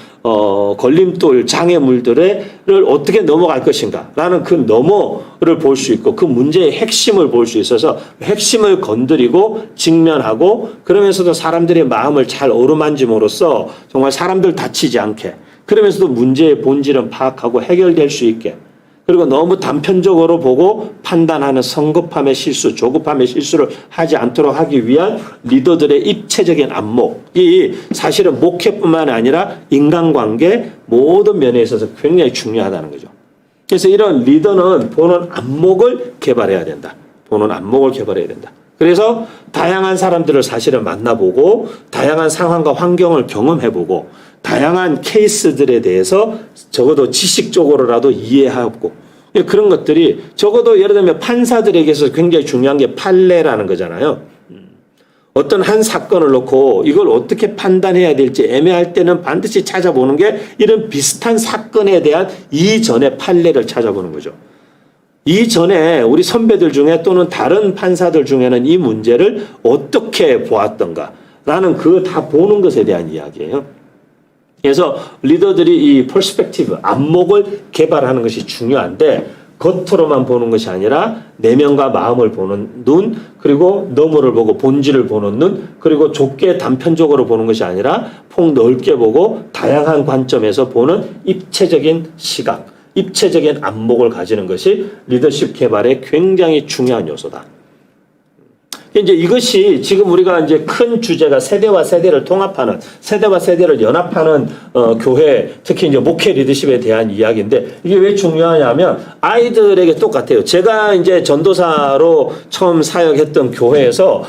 걸림돌 장애물들을 어떻게 넘어갈 것인가라는 그 너머를 볼 수 있고 그 문제의 핵심을 볼 수 있어서 핵심을 건드리고 직면하고 그러면서도 사람들의 마음을 잘 어루만짐으로써 정말 사람들 다치지 않게 그러면서도 문제의 본질은 파악하고 해결될 수 있게 그리고 너무 단편적으로 보고 판단하는 성급함의 실수, 조급함의 실수를 하지 않도록 하기 위한 리더들의 입체적인 안목이 사실은 목회뿐만 아니라 인간관계 모든 면에 있어서 굉장히 중요하다는 거죠. 그래서 이런 리더는 보는 안목을 개발해야 된다. 보는 안목을 개발해야 된다. 그래서 다양한 사람들을 사실은 만나보고 다양한 상황과 환경을 경험해보고 다양한 케이스들에 대해서 적어도 지식적으로라도 이해하고 그런 것들이 적어도 예를 들면 판사들에게서 굉장히 중요한 게 판례라는 거잖아요. 어떤 한 사건을 놓고 이걸 어떻게 판단해야 될지 애매할 때는 반드시 찾아보는 게 이런 비슷한 사건에 대한 이전의 판례를 찾아보는 거죠. 이전에 우리 선배들 중에 또는 다른 판사들 중에는 이 문제를 어떻게 보았던가 라는 그 다 보는 것에 대한 이야기예요. 그래서 리더들이 이 퍼스펙티브, 안목을 개발하는 것이 중요한데 겉으로만 보는 것이 아니라 내면과 마음을 보는 눈, 그리고 너머를 보고 본질을 보는 눈, 그리고 좁게 단편적으로 보는 것이 아니라 폭넓게 보고 다양한 관점에서 보는 입체적인 시각, 입체적인 안목을 가지는 것이 리더십 개발에 굉장히 중요한 요소다. 이제 이것이 지금 우리가 이제 큰 주제가 세대와 세대를 통합하는, 세대와 세대를 연합하는 교회, 특히 이제 목회 리더십에 대한 이야기인데 이게 왜 중요하냐면 아이들에게 똑같아요. 제가 이제 전도사로 처음 사역했던 교회에서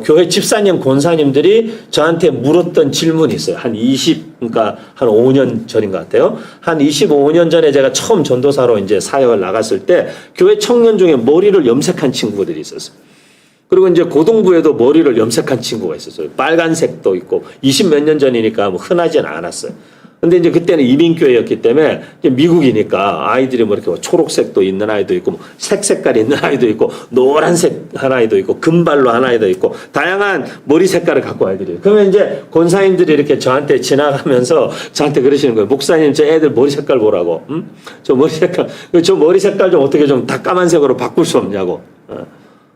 교회 집사님, 권사님들이 저한테 물었던 질문이 있어요. 그러니까 한 5년 전인 것 같아요. 한 25년 전에 제가 처음 전도사로 이제 사역을 나갔을 때 교회 청년 중에 머리를 염색한 친구들이 있었어요. 그리고 이제 고등부에도 머리를 염색한 친구가 있었어요. 빨간색도 있고 20 몇 년 전이니까 뭐 흔하지는 않았어요. 근데 이제 그때는 이민교회였기 때문에 이제 미국이니까 아이들이 뭐 이렇게 뭐 초록색도 있는 아이도 있고 뭐 색깔이 있는 아이도 있고 노란색 한 아이도 있고 금발로 한 아이도 있고 다양한 머리 색깔을 갖고 아이들이. 그러면 이제 권사님들이 이렇게 저한테 지나가면서 저한테 그러시는 거예요. 목사님 저 애들 머리 색깔 보라고. 저 머리 색깔 좀 어떻게 좀 다 까만색으로 바꿀 수 없냐고.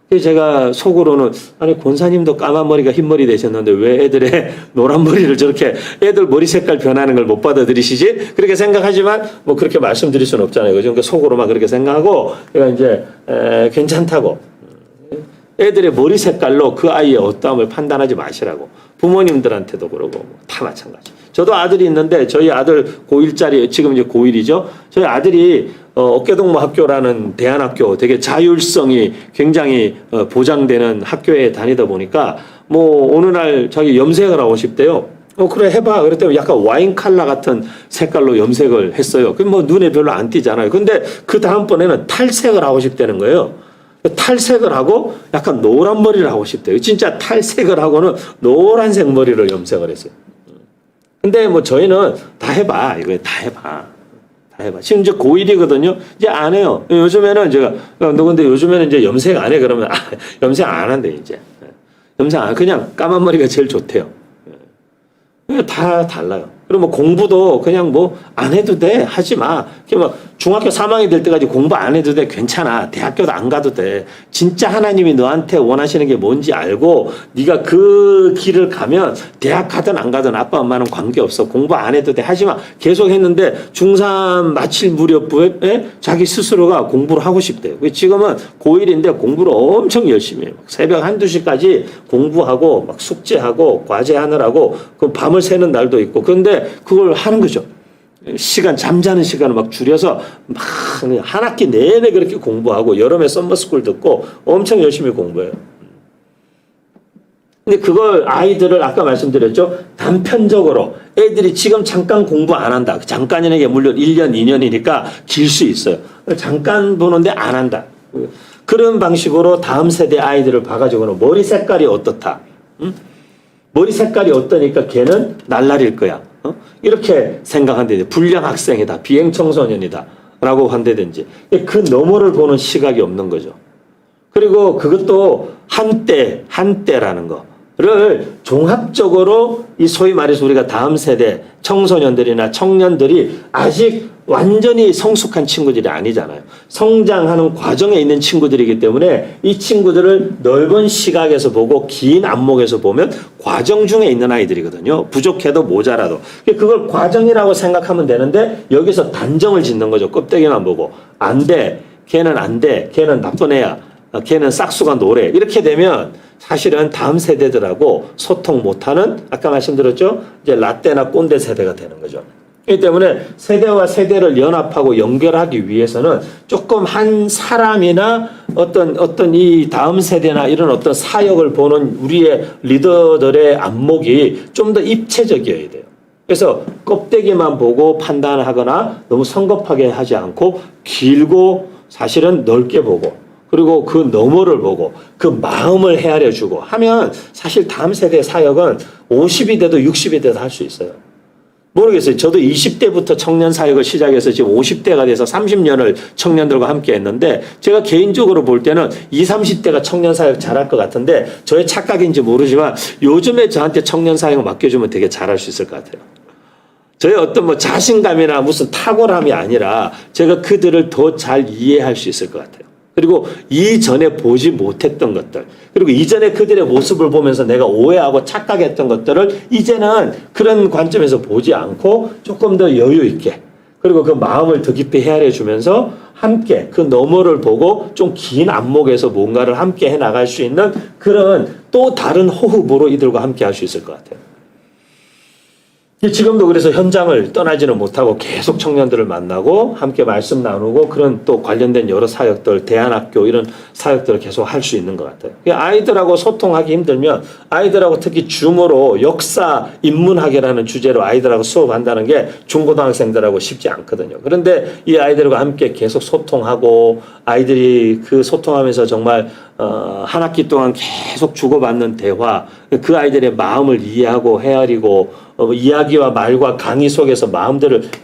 제가 속으로는 아니 권사님도 까만 머리가 흰 머리 되셨는데 왜 애들의 노란 머리를 저렇게 애들 머리 색깔 변하는 걸 못 받아들이시지? 그렇게 생각하지만 뭐 그렇게 말씀드릴 수는 없잖아요. 그죠? 그러니까 속으로만 그렇게 생각하고 제가 이제 괜찮다고 애들의 머리 색깔로 그 아이의 어떠함을 판단하지 마시라고 부모님들한테도 그러고 다 마찬가지. 저도 아들이 있는데 저희 아들 고1짜리 지금 이제 고1이죠. 저희 아들이 어깨동무 학교라는 대안학교 되게 자율성이 굉장히 보장되는 학교에 다니다 보니까 뭐 어느 날 자기 염색을 하고 싶대요. 그래 해봐. 그랬더니 약간 와인 칼라 같은 색깔로 염색을 했어요. 그럼 뭐 눈에 별로 안 띄잖아요. 근데 그 다음번에는 탈색을 하고 싶다는 거예요. 탈색을 하고 약간 노란 머리를 하고 싶대요. 진짜 탈색을 하고는 노란색 머리를 염색을 했어요. 근데 뭐 저희는 다 해봐. 이거 다 해봐. 지금 이제 고1이거든요. 이제 안 해요. 요즘에는 제가, 너 근데 요즘에는 이제 염색 안 해. 그러면, 염색 안 한대, 이제. 염색 안 해. 그냥 까만 머리가 제일 좋대요. 다 달라요. 그리고 뭐 공부도 그냥 뭐 안 해도 돼. 하지 마. 막 중학교 3학년이 될 때까지 공부 안 해도 돼. 괜찮아. 대학교도 안 가도 돼. 진짜 하나님이 너한테 원하시는 게 뭔지 알고 네가 그 길을 가면 대학 가든 안 가든 아빠 엄마는 관계없어. 공부 안 해도 돼. 하지 마. 계속 했는데 중3 마칠 무렵에 자기 스스로가 공부를 하고 싶대요. 지금은 고1인데 공부를 엄청 열심히 해요. 새벽 1, 2시까지 공부하고 막 숙제하고 과제하느라고 그 밤을 새는 날도 있고. 그런데 그걸 하는 거죠. 잠자는 시간을 막 줄여서 막 한 학기 내내 그렇게 공부하고 여름에 썸머스쿨 듣고 엄청 열심히 공부해요. 근데 그걸 아이들을 아까 말씀드렸죠. 단편적으로 애들이 지금 잠깐 공부 안 한다. 잠깐이라는 게 물론 1년, 2년이니까 길 수 있어요. 잠깐 보는데 안 한다. 그런 방식으로 다음 세대 아이들을 봐가지고는 머리 색깔이 어떻다. 머리 색깔이 어떠니까 걔는 날라릴 거야. 이렇게 생각한다든지 불량 학생이다. 비행 청소년이다. 라고 한다든지 그 너머를 보는 시각이 없는 거죠. 그리고 그것도 한때라는 거를 종합적으로 이 소위 말해서 우리가 다음 세대 청소년들이나 청년들이 아직 완전히 성숙한 친구들이 아니잖아요. 성장하는 과정에 있는 친구들이기 때문에 이 친구들을 넓은 시각에서 보고 긴 안목에서 보면 과정 중에 있는 아이들이거든요. 부족해도 모자라도. 그걸 과정이라고 생각하면 되는데 여기서 단정을 짓는 거죠. 껍데기만 보고. 안 돼. 걔는 안 돼. 걔는 나쁜 애야. 걔는 싹수가 노래. 이렇게 되면 사실은 다음 세대들하고 소통 못하는 아까 말씀드렸죠. 이제 라떼나 꼰대 세대가 되는 거죠. 그렇기 때문에 세대와 세대를 연합하고 연결하기 위해서는 조금 한 사람이나 어떤 이 다음 세대나 이런 어떤 사역을 보는 우리의 리더들의 안목이 좀 더 입체적이어야 돼요. 그래서 껍데기만 보고 판단하거나 너무 성급하게 하지 않고 길고 사실은 넓게 보고 그리고 그 너머를 보고 그 마음을 헤아려주고 하면 사실 다음 세대 사역은 50이 돼도 60이 돼도 할 수 있어요. 모르겠어요. 저도 20대부터 청년 사역을 시작해서 지금 50대가 돼서 30년을 청년들과 함께 했는데 제가 개인적으로 볼 때는 20, 30대가 청년 사역 잘할 것 같은데 저의 착각인지 모르지만 요즘에 저한테 청년 사역 맡겨주면 되게 잘할 수 있을 것 같아요. 저의 어떤 뭐 자신감이나 무슨 탁월함이 아니라 제가 그들을 더 잘 이해할 수 있을 것 같아요. 그리고 이전에 보지 못했던 것들, 그리고 이전에 그들의 모습을 보면서 내가 오해하고 착각했던 것들을 이제는 그런 관점에서 보지 않고 조금 더 여유 있게, 그리고 그 마음을 더 깊이 헤아려 주면서 함께 그 너머를 보고 좀 긴 안목에서 뭔가를 함께 해 나갈 수 있는 그런 또 다른 호흡으로 이들과 함께 할 수 있을 것 같아요. 지금도 그래서 현장을 떠나지는 못하고 계속 청년들을 만나고 함께 말씀 나누고 그런 또 관련된 여러 사역들, 대안학교 이런 사역들을 계속 할 수 있는 것 같아요. 아이들하고 소통하기 힘들면 아이들하고 특히 줌으로 역사 인문학이라는 주제로 아이들하고 수업한다는 게 중고등학생들하고 쉽지 않거든요. 그런데 이 아이들과 함께 계속 소통하고 아이들이 그 소통하면서 정말 한 학기 동안 계속 주고받는 대화, 그 아이들의 마음을 이해하고 헤아리고 이야기와 말과 강의 속에서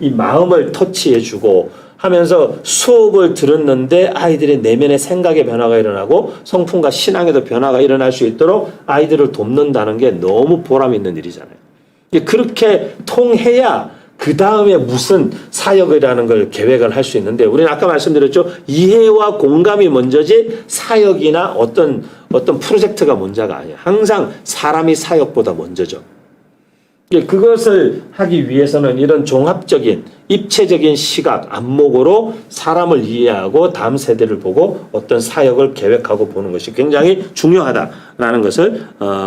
이 마음을 터치해주고 하면서 수업을 들었는데 아이들의 내면의 생각의 변화가 일어나고 성품과 신앙에도 변화가 일어날 수 있도록 아이들을 돕는다는 게 너무 보람 있는 일이잖아요. 그렇게 통해야 그 다음에 무슨 사역이라는 걸 계획을 할 수 있는데 우리는 아까 말씀드렸죠. 이해와 공감이 먼저지 사역이나 어떤 프로젝트가 먼저가 아니에요. 항상 사람이 사역보다 먼저죠. 그것을 하기 위해서는 이런 종합적인 입체적인 시각, 안목으로 사람을 이해하고 다음 세대를 보고 어떤 사역을 계획하고 보는 것이 굉장히 중요하다라는 것을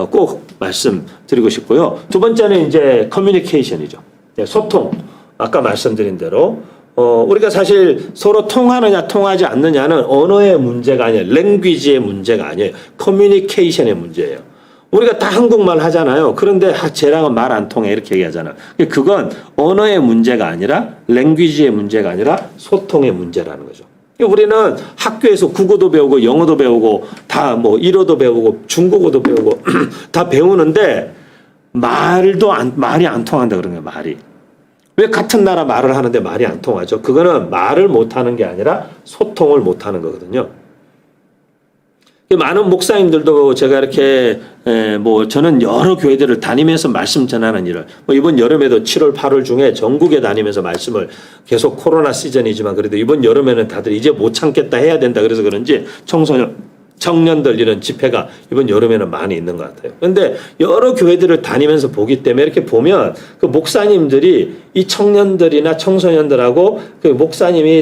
꼭 말씀드리고 싶고요. 두 번째는 이제 커뮤니케이션이죠. 소통. 아까 말씀드린 대로 우리가 사실 서로 통하느냐 통하지 않느냐는 언어의 문제가 아니에요. 랭귀지의 문제가 아니에요. 커뮤니케이션의 문제예요. 우리가 다 한국말 하잖아요. 그런데 쟤랑은 말 안 통해 이렇게 얘기하잖아요. 그건 언어의 문제가 아니라 랭귀지의 문제가 아니라 소통의 문제라는 거죠. 우리는 학교에서 국어도 배우고 영어도 배우고 다 뭐 일어도 배우고 중국어도 배우고 다 배우는데 말이 안 통한다 그런 거예요. 말이. 왜 같은 나라 말을 하는데 말이 안 통하죠? 그거는 말을 못하는 게 아니라 소통을 못하는 거거든요. 많은 목사님들도 제가 이렇게 저는 여러 교회들을 다니면서 말씀 전하는 일을 이번 여름에도 7월 8월 중에 전국에 다니면서 말씀을 계속 코로나 시즌이지만 그래도 이번 여름에는 다들 이제 못 참겠다 해야 된다 그래서 그런지 청년들 이런 집회가 이번 여름에는 많이 있는 것 같아요. 그런데 여러 교회들을 다니면서 보기 때문에 이렇게 보면 그 목사님들이 이 청년들이나 청소년들하고 그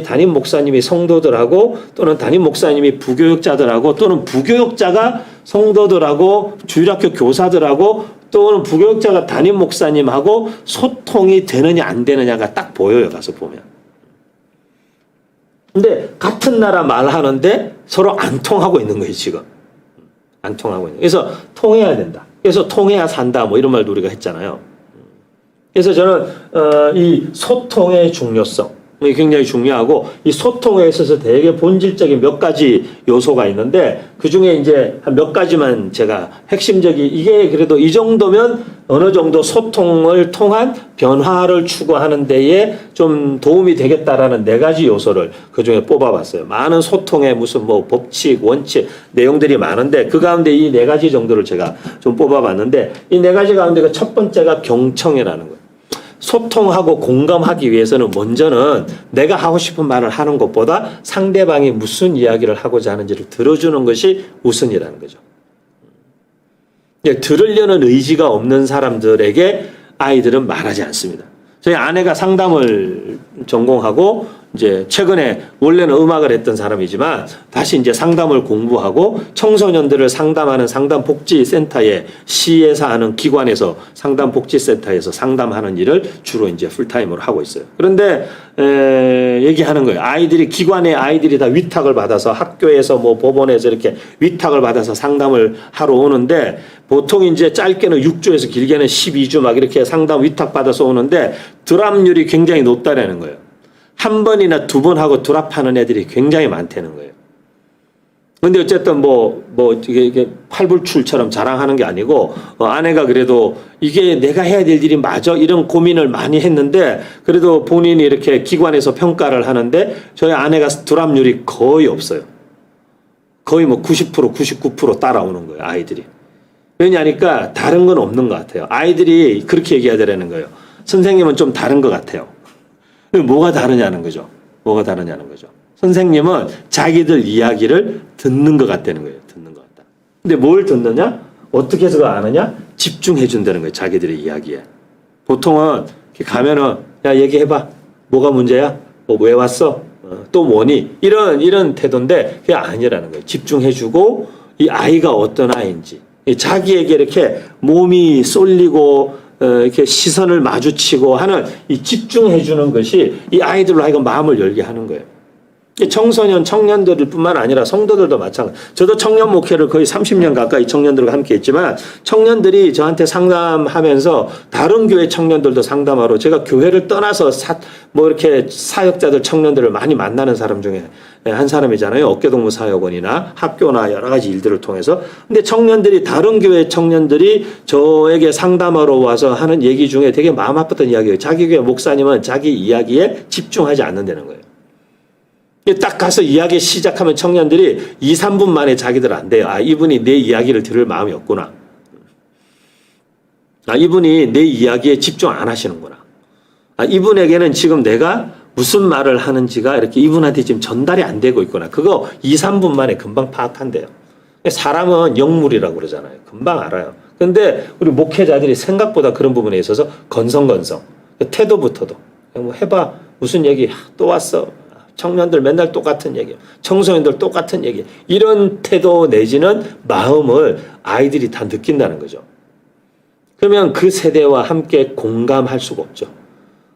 담임 목사님이 성도들하고 또는 담임 목사님이 부교육자들하고 또는 부교육자가 성도들하고 주일학교 교사들하고 또는 부교육자가 담임 목사님하고 소통이 되느냐 안 되느냐가 딱 보여요. 가서 보면. 근데 같은 나라 말하는데 서로 안 통하고 있는 거예요, 지금. 안 통하고 있는 거예요. 그래서 통해야 된다. 그래서 통해야 산다. 뭐 이런 말도 우리가 했잖아요. 그래서 저는 이 소통의 중요성 굉장히 중요하고 이 소통에 있어서 되게 본질적인 몇 가지 요소가 있는데 그중에 이제 한 몇 가지만 제가 핵심적인 이게 그래도 이 정도면 어느 정도 소통을 통한 변화를 추구하는 데에 좀 도움이 되겠다라는 네 가지 요소를 그중에 뽑아봤어요. 많은 소통의 무슨 뭐 법칙, 원칙 내용들이 많은데 그 가운데 이 네 가지 정도를 제가 좀 뽑아봤는데 이 네 가지 가운데 첫 번째가 경청이라는 거예요. 소통하고 공감하기 위해서는 먼저는 내가 하고 싶은 말을 하는 것보다 상대방이 무슨 이야기를 하고자 하는지를 들어주는 것이 우선이라는 거죠. 들으려는 의지가 없는 사람들에게 아이들은 말하지 않습니다. 저희 아내가 상담을 전공하고 이제 최근에 원래는 음악을 했던 사람이지만 다시 이제 상담을 공부하고 청소년들을 상담하는 상담복지센터에 시에서 하는 기관에서 상담복지센터에서 상담하는 일을 주로 이제 풀타임으로 하고 있어요. 그런데 얘기하는 거예요. 기관의 아이들이 다 위탁을 받아서 학교에서 뭐 법원에서 이렇게 위탁을 받아서 상담을 하러 오는데 보통 이제 짧게는 6주에서 길게는 12주 막 이렇게 상담 위탁 받아서 오는데 드랍률이 굉장히 높다라는 거예요. 한 번이나 두 번 하고 드랍하는 애들이 굉장히 많다는 거예요. 근데 어쨌든 이게 팔불출처럼 자랑하는 게 아니고, 아내가 그래도 이게 내가 해야 될 일이 맞아? 이런 고민을 많이 했는데, 그래도 본인이 이렇게 기관에서 평가를 하는데, 저희 아내가 드랍률이 거의 없어요. 거의 90%, 99% 따라오는 거예요, 아이들이. 왜냐니까 다른 건 없는 것 같아요. 아이들이 그렇게 얘기하더라는 거예요. 선생님은 좀 다른 것 같아요. 뭐가 다르냐는 거죠. 뭐가 다르냐는 거죠. 선생님은 자기들 이야기를 듣는 것 같다는 거예요. 듣는 것 같다. 근데 뭘 듣느냐? 어떻게 해서 아느냐? 집중해 준다는 거예요. 자기들의 이야기에. 보통은 가면은 야 얘기해봐. 뭐가 문제야? 왜 왔어? 또 뭐니? 이런 태도인데 그게 아니라는 거예요. 집중해 주고 이 아이가 어떤 아이인지 자기에게 이렇게 몸이 쏠리고 이렇게 시선을 마주치고 하는 이 집중해 주는 것이 이 아이들로 하여금 마음을 열게 하는 거예요. 청소년, 청년들 뿐만 아니라 성도들도 마찬가지. 저도 청년 목회를 거의 30년 가까이 청년들과 함께 했지만 청년들이 저한테 상담하면서 다른 교회 청년들도 상담하러 제가 교회를 떠나서 이렇게 사역자들 청년들을 많이 만나는 사람 중에 한 사람이잖아요. 어깨동무 사역원이나 학교나 여러 가지 일들을 통해서. 근데 청년들이 다른 교회 청년들이 저에게 상담하러 와서 하는 얘기 중에 되게 마음 아팠던 이야기예요. 자기 교회 목사님은 자기 이야기에 집중하지 않는다는 거예요. 딱 가서 이야기 시작하면 청년들이 2, 3분 만에 자기들 안 돼요. 아, 이분이 내 이야기를 들을 마음이 없구나. 아, 이분이 내 이야기에 집중 안 하시는구나. 아, 이분에게는 지금 내가 무슨 말을 하는지가 이렇게 이분한테 지금 전달이 안 되고 있구나. 그거 2, 3분 만에 금방 파악한대요. 사람은 영물이라고 그러잖아요. 금방 알아요. 근데 우리 목회자들이 생각보다 그런 부분에 있어서 건성건성. 태도부터도. 뭐 해봐. 무슨 얘기 또 왔어. 청년들 맨날 똑같은 얘기, 청소년들 똑같은 얘기. 이런 태도 내지는 마음을 아이들이 다 느낀다는 거죠. 그러면 그 세대와 함께 공감할 수가 없죠.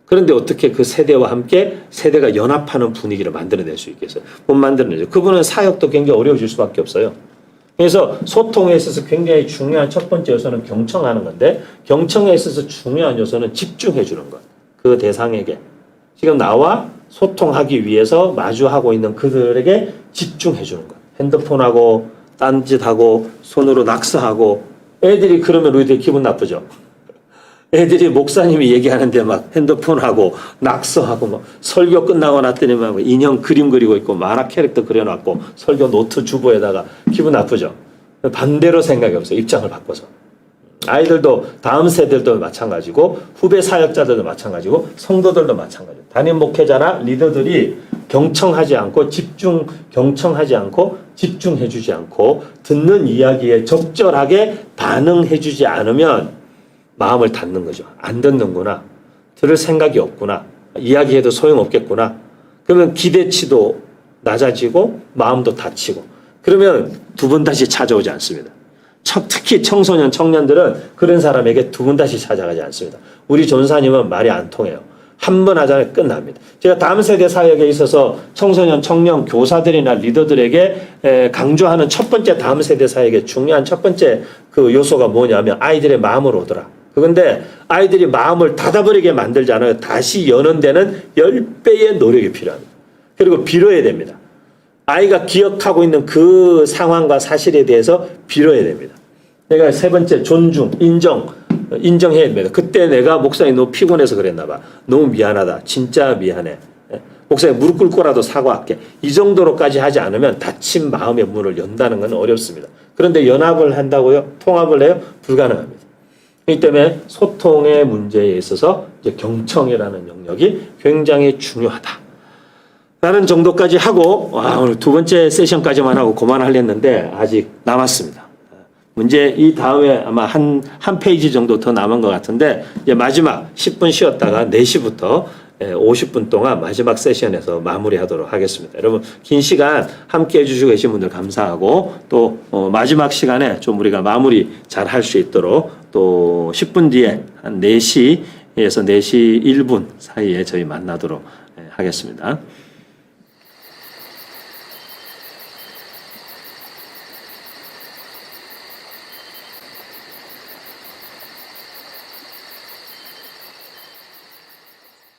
그런데 어떻게 그 세대와 함께 세대가 연합하는 분위기를 만들어낼 수 있겠어요? 못 만들어내죠. 그분은 사역도 굉장히 어려워질 수밖에 없어요. 그래서 소통에 있어서 굉장히 중요한 첫 번째 요소는 경청하는 건데 경청에 있어서 중요한 요소는 집중해 주는 것. 그 대상에게. 지금 나와 소통하기 위해서 마주하고 있는 그들에게 집중해 주는 것. 핸드폰하고 딴짓하고 손으로 낙서하고 애들이 그러면 우리들 기분 나쁘죠. 애들이 목사님이 얘기하는데 막 핸드폰하고 낙서하고 막 설교 끝나고 났더니 막 인형 그림 그리고 있고 만화 캐릭터 그려놨고 설교 노트 주보에다가 기분 나쁘죠. 반대로 생각이 없어요. 입장을 바꿔서. 아이들도 다음 세대들도 마찬가지고 후배 사역자들도 마찬가지고 성도들도 마찬가지고 담임 목회자나 리더들이 경청하지 않고 집중해 주지 않고 듣는 이야기에 적절하게 반응해 주지 않으면 마음을 닫는 거죠. 안 듣는구나. 들을 생각이 없구나. 이야기해도 소용없겠구나. 그러면 기대치도 낮아지고 마음도 닫히고 그러면 두 번 다시 찾아오지 않습니다. 특히 청소년, 청년들은 그런 사람에게 두 번 다시 찾아가지 않습니다. 우리 전사님은 말이 안 통해요. 한 번 하자면 끝납니다. 제가 다음 세대 사역에 있어서 청소년, 청년, 교사들이나 리더들에게 강조하는 첫 번째 다음 세대 사역의 중요한 첫 번째 그 요소가 뭐냐면 아이들의 마음으로 오더라. 그런데 아이들이 마음을 닫아버리게 만들지 않아요. 다시 여는 데는 10배의 노력이 필요합니다. 그리고 빌어야 됩니다. 아이가 기억하고 있는 그 상황과 사실에 대해서 빌어야 됩니다. 내가 세 번째 존중, 인정해야 됩니다. 그때 내가 목사님 너무 피곤해서 그랬나 봐. 너무 미안하다. 진짜 미안해. 목사님 무릎 꿇고라도 사과할게. 이 정도로까지 하지 않으면 닫힌 마음의 문을 연다는 건 어렵습니다. 그런데 연합을 한다고요? 통합을 해요? 불가능합니다. 그렇기 때문에 소통의 문제에 있어서 이제 경청이라는 영역이 굉장히 중요하다. 라는 정도까지 하고 오늘 두 번째 세션까지만 하고 그만하려는데 아직 남았습니다. 문제 이 다음에 아마 한 페이지 정도 더 남은 것 같은데 이제 마지막 10분 쉬었다가 4시부터 50분 동안 마지막 세션에서 마무리하도록 하겠습니다. 여러분 긴 시간 함께 해주시고 계신 분들 감사하고 또 마지막 시간에 좀 우리가 마무리 잘 할 수 있도록 또 10분 뒤에 한 4시에서 4시 1분 사이에 저희 만나도록 하겠습니다.